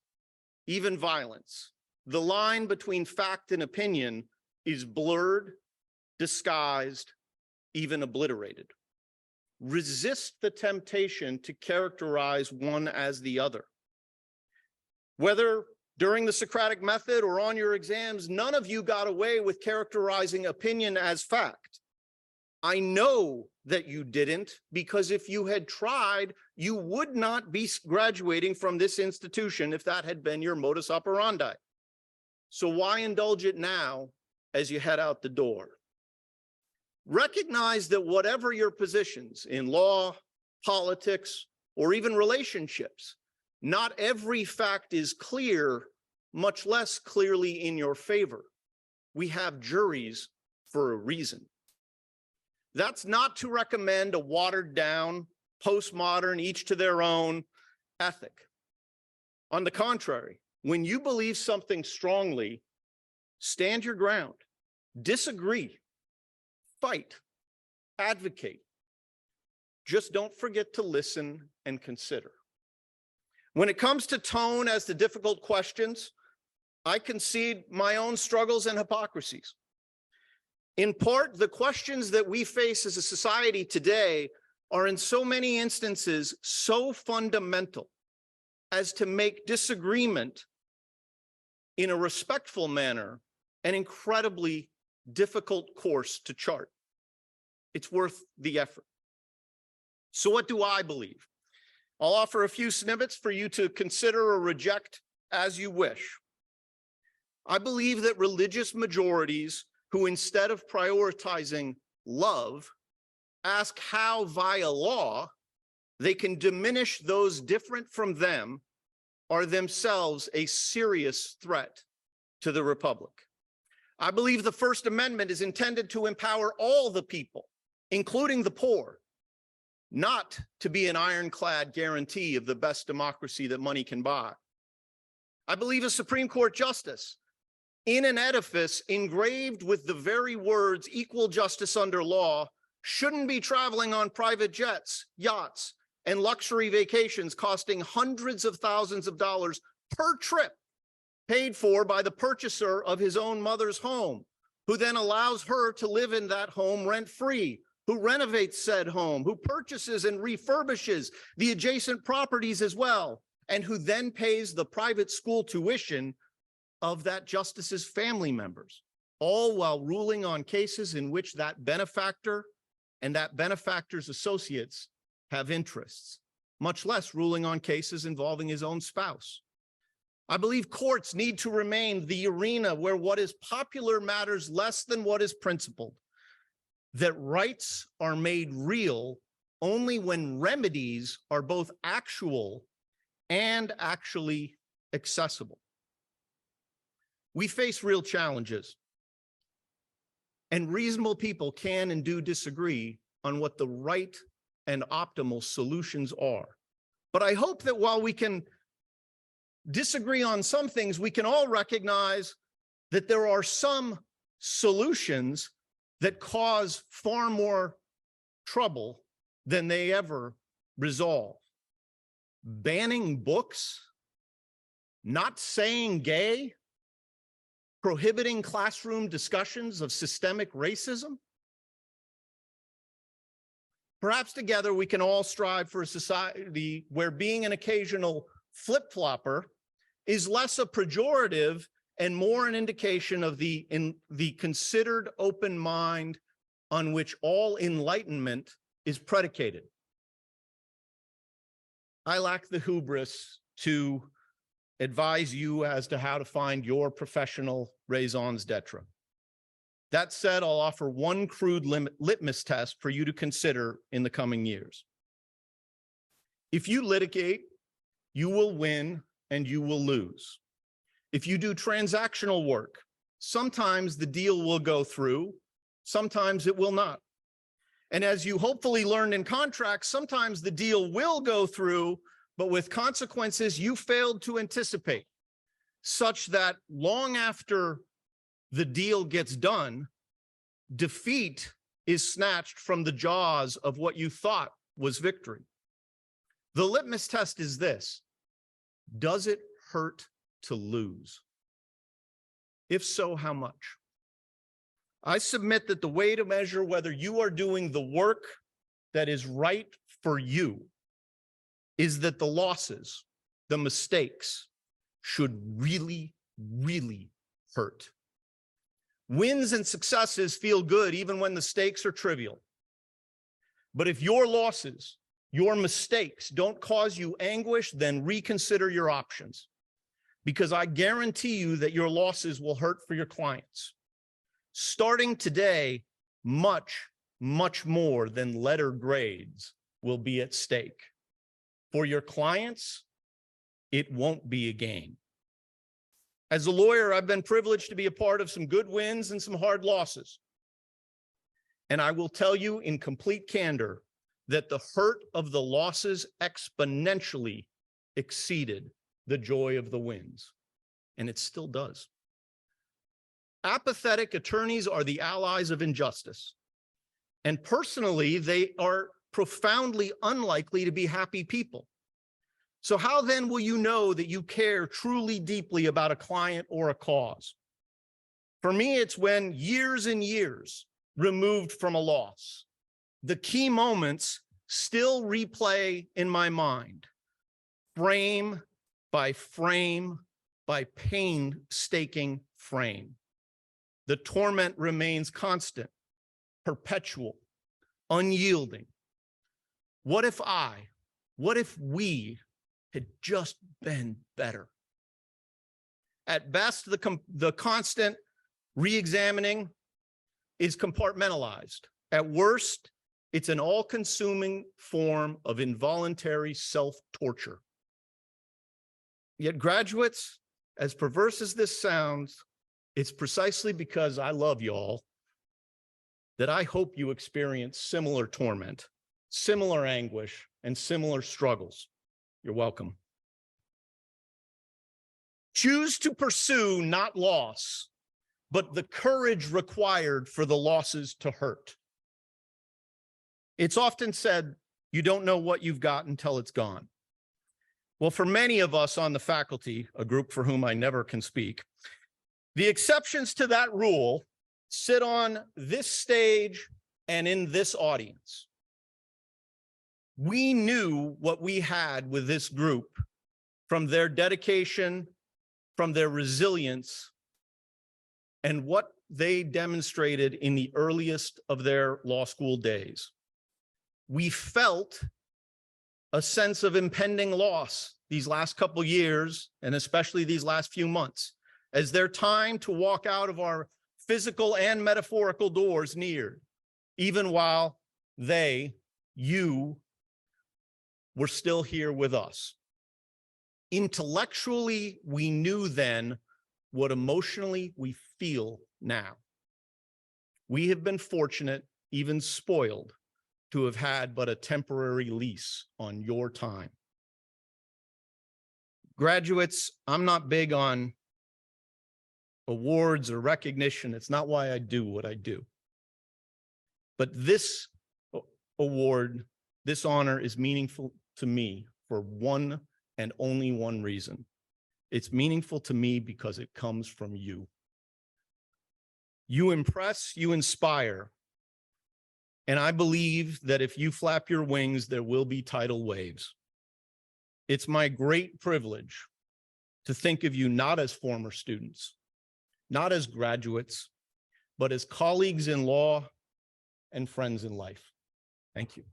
even violence, the line between fact and opinion is blurred, disguised, even obliterated. Resist the temptation to characterize one as the other. Whether during the Socratic method or on your exams, none of you got away with characterizing opinion as fact. I know that you didn't, because if you had tried, you would not be graduating from this institution if that had been your modus operandi. So why indulge it now as you head out the door? Recognize that whatever your positions in law, politics, or even relationships, not every fact is clear, much less clearly in your favor. We have juries for a reason. That's not to recommend a watered down, postmodern, each to their own ethic. On the contrary, when you believe something strongly, stand your ground, disagree, fight, advocate. Just don't forget to listen and consider. When it comes to tone as to difficult questions, I concede my own struggles and hypocrisies. In part, the questions that we face as a society today are in so many instances so fundamental as to make disagreement in a respectful manner an incredibly difficult course to chart. It's worth the effort. So what do I believe? I'll offer a few snippets for you to consider or reject as you wish. I believe that religious majorities who, instead of prioritizing love, ask how via law they can diminish those different from them are themselves a serious threat to the Republic. I believe the First Amendment is intended to empower all the people, including the poor, not to be an ironclad guarantee of the best democracy that money can buy. I believe a Supreme Court justice in an edifice engraved with the very words equal justice under law shouldn't be traveling on private jets, yachts, and luxury vacations costing hundreds of thousands of dollars per trip, paid for by the purchaser of his own mother's home, who then allows her to live in that home rent-free, who renovates said home, who purchases and refurbishes the adjacent properties as well, and who then pays the private school tuition of that justice's family members, all while ruling on cases in which that benefactor and that benefactor's associates have interests, much less ruling on cases involving his own spouse. I believe courts need to remain the arena where what is popular matters less than what is principled, that rights are made real only when remedies are both actual and actually accessible. We face real challenges, and reasonable people can and do disagree on what the right and optimal solutions are. But I hope that while we can disagree on some things, we can all recognize that there are some solutions that cause far more trouble than they ever resolve. Banning books, not saying gay, prohibiting classroom discussions of systemic racism. Perhaps together we can all strive for a society where being an occasional flip-flopper is less a pejorative and more an indication of the considered open mind on which all enlightenment is predicated. I lack the hubris to advise you as to how to find your professional raisons d'etre. That said, I'll offer one crude litmus test for you to consider in the coming years. If you litigate, you will win and you will lose. If you do transactional work, sometimes the deal will go through, sometimes it will not. And as you hopefully learned in contracts, sometimes the deal will go through, but with consequences you failed to anticipate, such that long after the deal gets done, defeat is snatched from the jaws of what you thought was victory. The litmus test is this: does it hurt to lose? If so, how much? I submit that the way to measure whether you are doing the work that is right for you is that the losses, the mistakes, should really, really hurt. Wins and successes feel good even when the stakes are trivial. But if your losses, your mistakes don't cause you anguish, then reconsider your options. Because I guarantee you that your losses will hurt for your clients. Starting today, much, much more than letter grades will be at stake. For your clients, it won't be a game. As a lawyer, I've been privileged to be a part of some good wins and some hard losses. And I will tell you in complete candor that the hurt of the losses exponentially exceeded the joy of the wins. And it still does. Apathetic attorneys are the allies of injustice. And personally, they are profoundly unlikely to be happy people. So how then will you know that you care truly deeply about a client or a cause? For me, it's when years and years removed from a loss, the key moments still replay in my mind, frame by painstaking frame. The torment remains constant, perpetual, unyielding. What if we had just been better? At best, the constant re-examining is compartmentalized. At worst, it's an all-consuming form of involuntary self-torture. Yet graduates, as perverse as this sounds, it's precisely because I love y'all that I hope you experience similar torment, similar anguish, and similar struggles. You're welcome. Choose to pursue not loss, but the courage required for the losses to hurt. It's often said, you don't know what you've got until it's gone. Well, for many of us on the faculty, a group for whom I never can speak, the exceptions to that rule sit on this stage and in this audience. We knew what we had with this group from their dedication, from their resilience, and what they demonstrated in the earliest of their law school days. We felt a sense of impending loss these last couple years, and especially these last few months, as their time to walk out of our physical and metaphorical doors neared, even while you were still here with us. Intellectually, we knew then what emotionally we feel now. We have been fortunate, even spoiled, to have had but a temporary lease on your time. Graduates, I'm not big on awards or recognition. It's not why I do what I do. But this award, this honor is meaningful to me for one and only one reason. It's meaningful to me because it comes from you. You impress, you inspire. And I believe that if you flap your wings, there will be tidal waves. It's my great privilege to think of you not as former students, not as graduates, but as colleagues in law and friends in life. Thank you.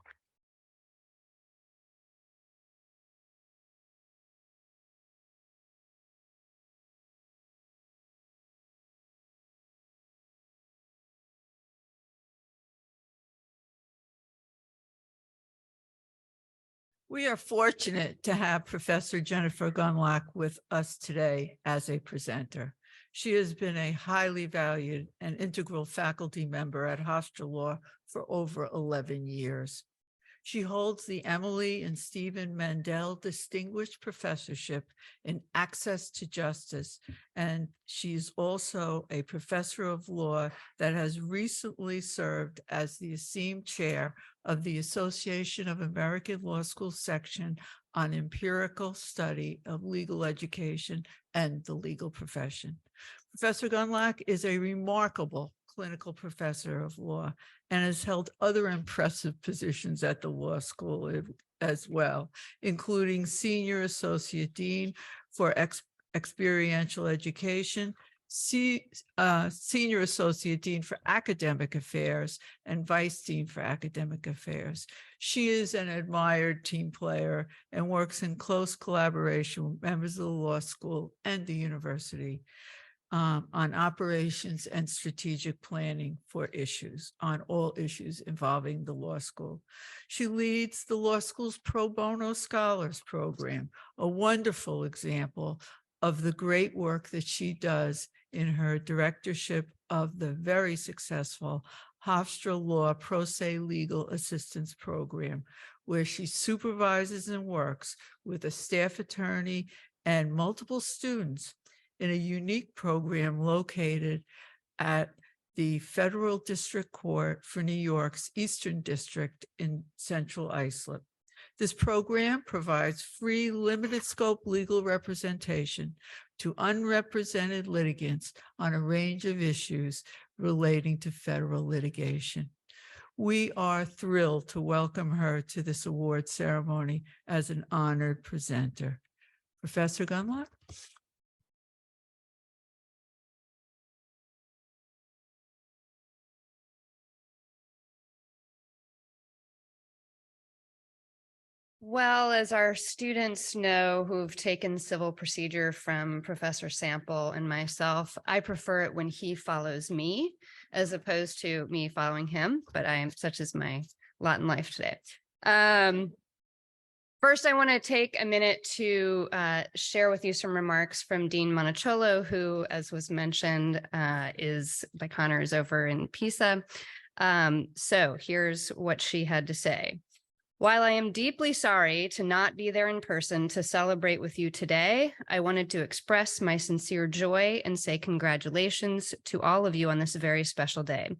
We are fortunate to have Professor Jennifer Gunlock with us today as a presenter. She has been a highly valued and integral faculty member at Hofstra Law for over 11 years. She holds the Emily and Stephen Mandel Distinguished Professorship in Access to Justice, and she's also a professor of law that has recently served as the esteemed chair of the Association of American Law Schools section on empirical study of legal education and the legal profession. Professor Gunlock is a remarkable clinical professor of law and has held other impressive positions at the law school as well, including Senior Associate Dean for Experiential Education, Senior Associate Dean for Academic Affairs, and Vice Dean for Academic Affairs. She is an admired team player and works in close collaboration with members of the law school and the university on operations and strategic planning for issues, on all issues involving the law school. She leads the law school's Pro Bono Scholars Program, a wonderful example of the great work that she does in her directorship of the very successful Hofstra Law Pro Se Legal Assistance Program, where she supervises and works with a staff attorney and multiple students in a unique program located at the Federal District Court for New York's Eastern District in Central Islip. This program provides free limited scope legal representation to unrepresented litigants on a range of issues relating to federal litigation. We are thrilled to welcome her to this award ceremony as an honored presenter. Professor Gunlock? Well, as our students know who've taken civil procedure from Professor Sample and myself, I prefer it when he follows me as opposed to me following him, but such is my lot in life today. First, I want to take a minute to share with you some remarks from Dean Monticello, who, as was mentioned, is by Conner, is over in Pisa. So here's what she had to say. While I am deeply sorry to not be there in person to celebrate with you today, I wanted to express my sincere joy and say congratulations to all of you on this very special day.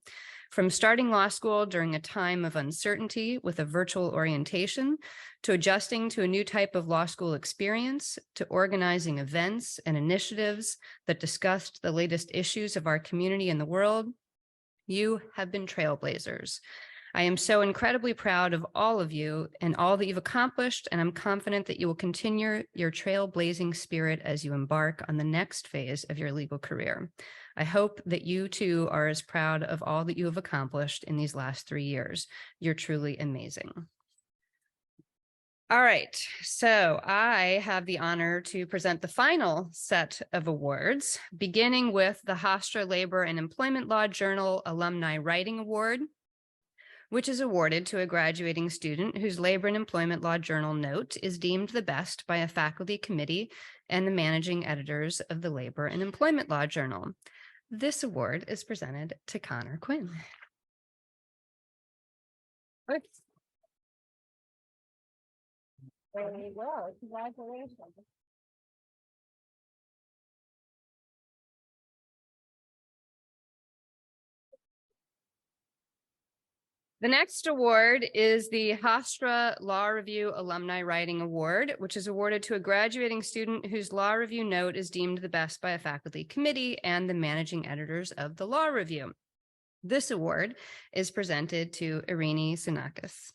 From starting law school during a time of uncertainty with a virtual orientation, to adjusting to a new type of law school experience, to organizing events and initiatives that discussed the latest issues of our community and the world, you have been trailblazers. I am so incredibly proud of all of you and all that you've accomplished, and I'm confident that you will continue your trailblazing spirit as you embark on the next phase of your legal career. I hope that you too are as proud of all that you have accomplished in these last 3 years. You're truly amazing. All right, so I have the honor to present the final set of awards, beginning with the Hofstra Labor and Employment Law Journal Alumni Writing Award, which is awarded to a graduating student whose labor and employment law journal note is deemed the best by a faculty committee and the managing editors of the Labor and Employment Law Journal. This award is presented to Conner Quinn. Very well, congratulations. The next award is the Hofstra Law Review Alumni Writing Award, which is awarded to a graduating student whose law review note is deemed the best by a faculty committee and the managing editors of the law review. This award is presented to Irini Sinakis.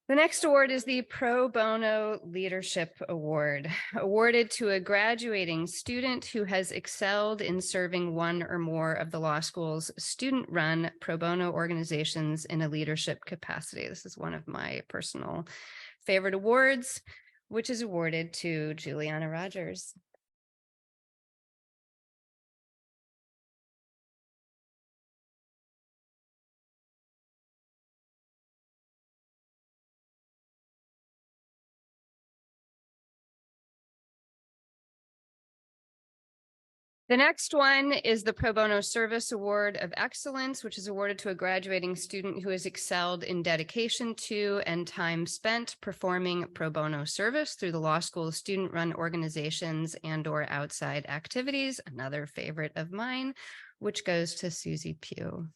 The next award is the Pro Bono Leadership Award, awarded to a graduating student who has excelled in serving one or more of the law school's student-run pro bono organizations in a leadership capacity. This is one of my personal favorite awards, which is awarded to Juliana Rogers. The next one is the Pro Bono Service Award of Excellence, which is awarded to a graduating student who has excelled in dedication to and time spent performing pro bono service through the law school's student-run organizations and/or outside activities. Another favorite of mine, which goes to Susie Pugh.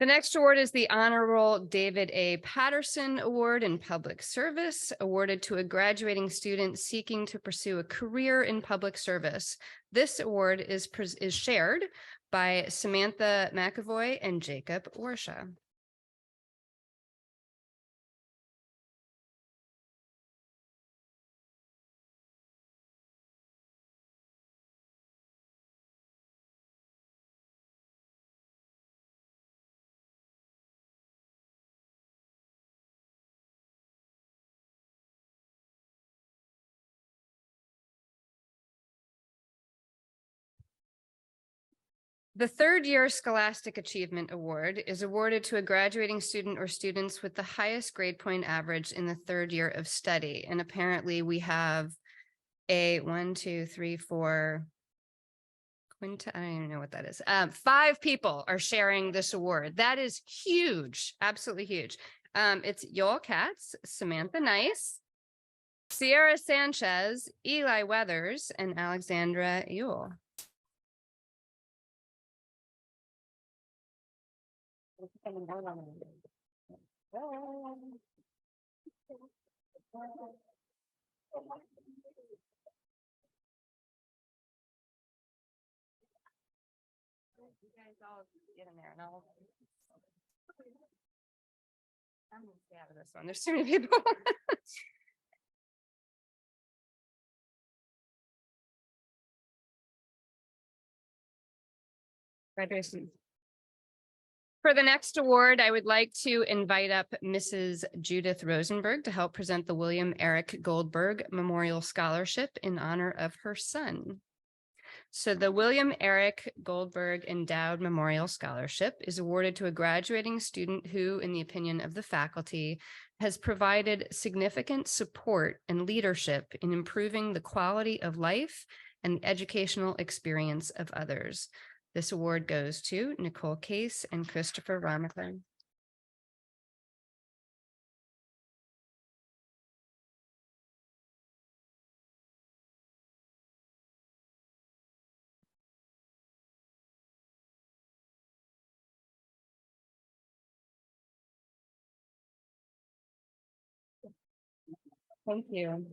The next award is the Honorable David A. Patterson Award in Public Service, awarded to a graduating student seeking to pursue a career in public service. This award is shared by Samantha McAvoy and Jacob Warsha. The third year Scholastic Achievement Award is awarded to a graduating student or students with the highest grade point average in the third year of study. And apparently we have a 1, 2, 3, 4, I don't even know what that is. 5 people are sharing this award. That is huge, absolutely huge. It's Yoel Katz, Samantha Nice, Sierra Sanchez, Eli Weathers, and Alexandra Ewell. You guys all get in there and I'll I'm gonna stay out of this one. There's too many people. Graduation. For the next award, I would like to invite up Mrs. Judith Rosenberg to help present the William Eric Goldberg Memorial Scholarship in honor of her son. So the William Eric Goldberg Endowed Memorial Scholarship is awarded to a graduating student who, in the opinion of the faculty, has provided significant support and leadership in improving the quality of life and educational experience of others. This award goes to Nicole Case and Christopher Ramathern. Thank you.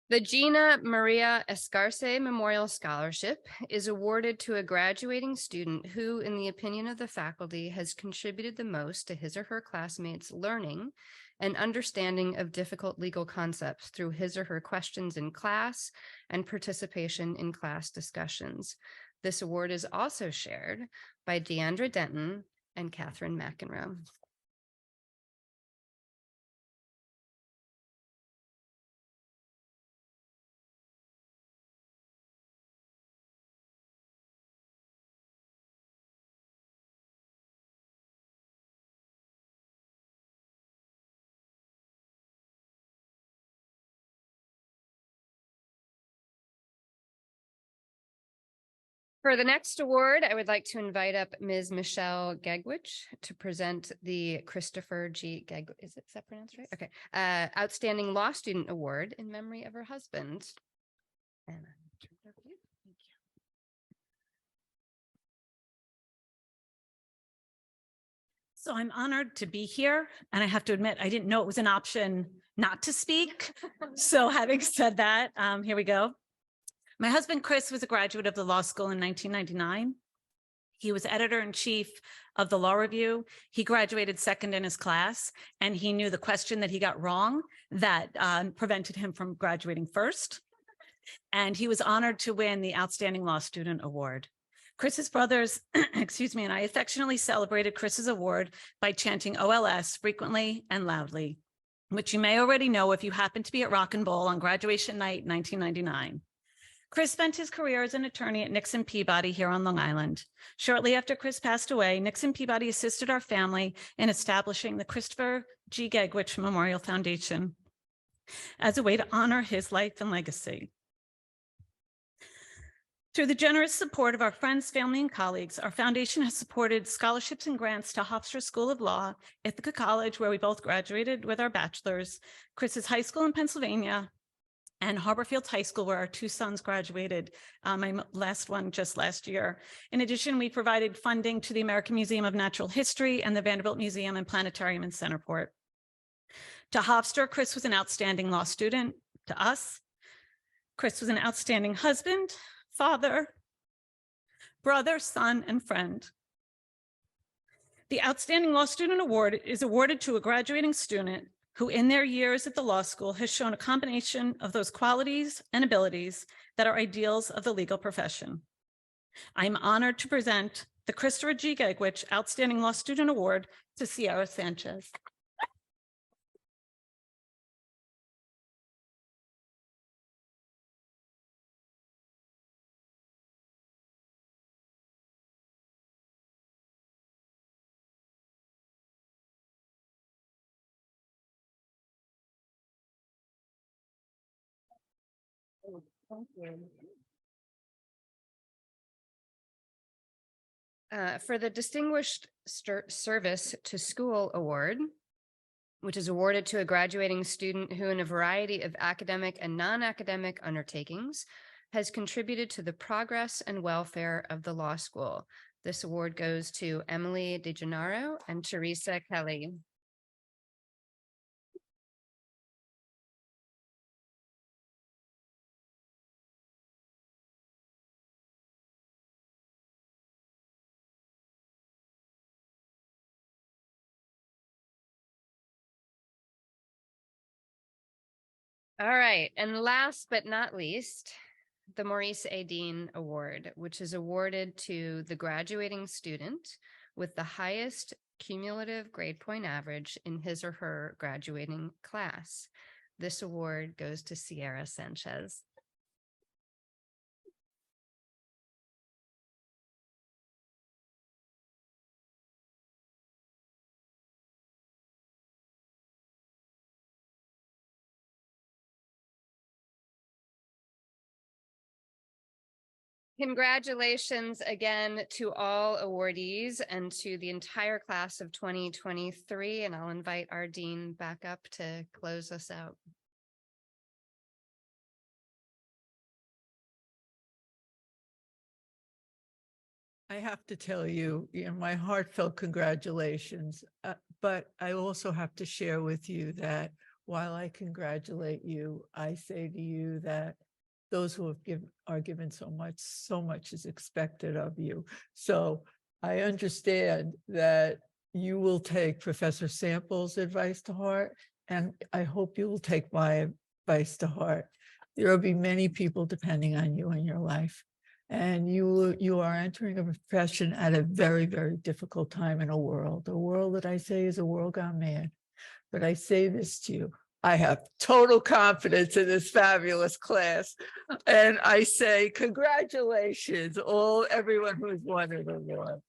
The Gina Maria Escarce Memorial Scholarship is awarded to a graduating student who, in the opinion of the faculty, has contributed the most to his or her classmates' learning and understanding of difficult legal concepts through his or her questions in class and participation in class discussions. This award is also shared by Deandra Denton and Catherine McEnroe. For the next award, I would like to invite up Ms. Michelle Gegwich to present the Christopher G. Gegwich. Is that pronounced right? Okay. Outstanding Law Student Award in memory of her husband. And I'll turn it over to you. Thank you. So I'm honored to be here, and I have to admit, I didn't know it was an option not to speak. So having said that, here we go. My husband, Chris, was a graduate of the law school in 1999. He was editor-in-chief of the Law Review. He graduated second in his class, and he knew the question that he got wrong that prevented him from graduating first. And he was honored to win the Outstanding Law Student Award. Chris's brothers, excuse me, and I affectionately celebrated Chris's award by chanting OLS frequently and loudly, which you may already know if you happen to be at Rock and Bowl on graduation night, 1999. Chris spent his career as an attorney at Nixon Peabody here on Long Island. Shortly after Chris passed away, Nixon Peabody assisted our family in establishing the Christopher G. Gegwich Memorial Foundation as a way to honor his life and legacy. Through the generous support of our friends, family, and colleagues, our foundation has supported scholarships and grants to Hofstra School of Law, Ithaca College, where we both graduated with our bachelors, Chris's high school in Pennsylvania, and Harborfield High School, where our two sons graduated, my last one just last year. In addition, we provided funding to the American Museum of Natural History and the Vanderbilt Museum and Planetarium in Centerport. To Hofstra, Chris was an outstanding law student. To us, Chris was an outstanding husband, father, brother, son, and friend. The Outstanding Law Student Award is awarded to a graduating student who in their years at the law school has shown a combination of those qualities and abilities that are ideals of the legal profession. I'm honored to present the Christopher G. Gegwich Outstanding Law Student Award to Sierra Sanchez. Thank you. For the Distinguished Service to School Award, which is awarded to a graduating student who, in a variety of academic and non-academic undertakings, has contributed to the progress and welfare of the law school. This award goes to Emily DeGennaro and Teresa Kelly. All right, and last but not least, the Maurice A. Dean Award, which is awarded to the graduating student with the highest cumulative grade point average in his or her graduating class. This award goes to Sierra Sanchez. Congratulations again to all awardees and to the entire class of 2023. And I'll invite our dean back up to close us out. I have to tell you, my heartfelt congratulations. But I also have to share with you that while I congratulate you, I say to you that those who are given so much is expected of you. So I understand that you will take Professor Sample's advice to heart, and I hope you will take my advice to heart. There will be many people depending on you in your life. And you are entering a profession at a very, very difficult time in a world that I say is a world gone mad. But I say this to you, I have total confidence in this fabulous class. And I say, congratulations, everyone who's won an award.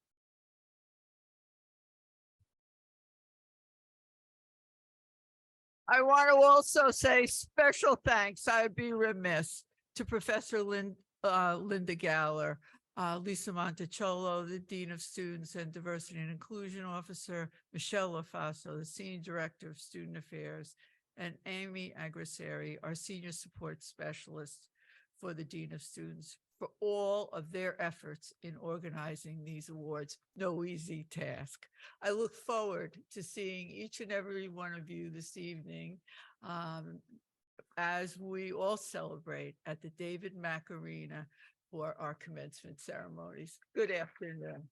I want to also say special thanks, I'd be remiss, to Professor Linda Galler, Lisa Monticello, the Dean of Students and Diversity and Inclusion Officer, Michelle LaFaso, the Senior Director of Student Affairs, and Amy Agressari, our Senior Support Specialist for the Dean of Students, for all of their efforts in organizing these awards. No easy task. I look forward to seeing each and every one of you this evening as we all celebrate at the David Mack Arena for our commencement ceremonies. Good afternoon.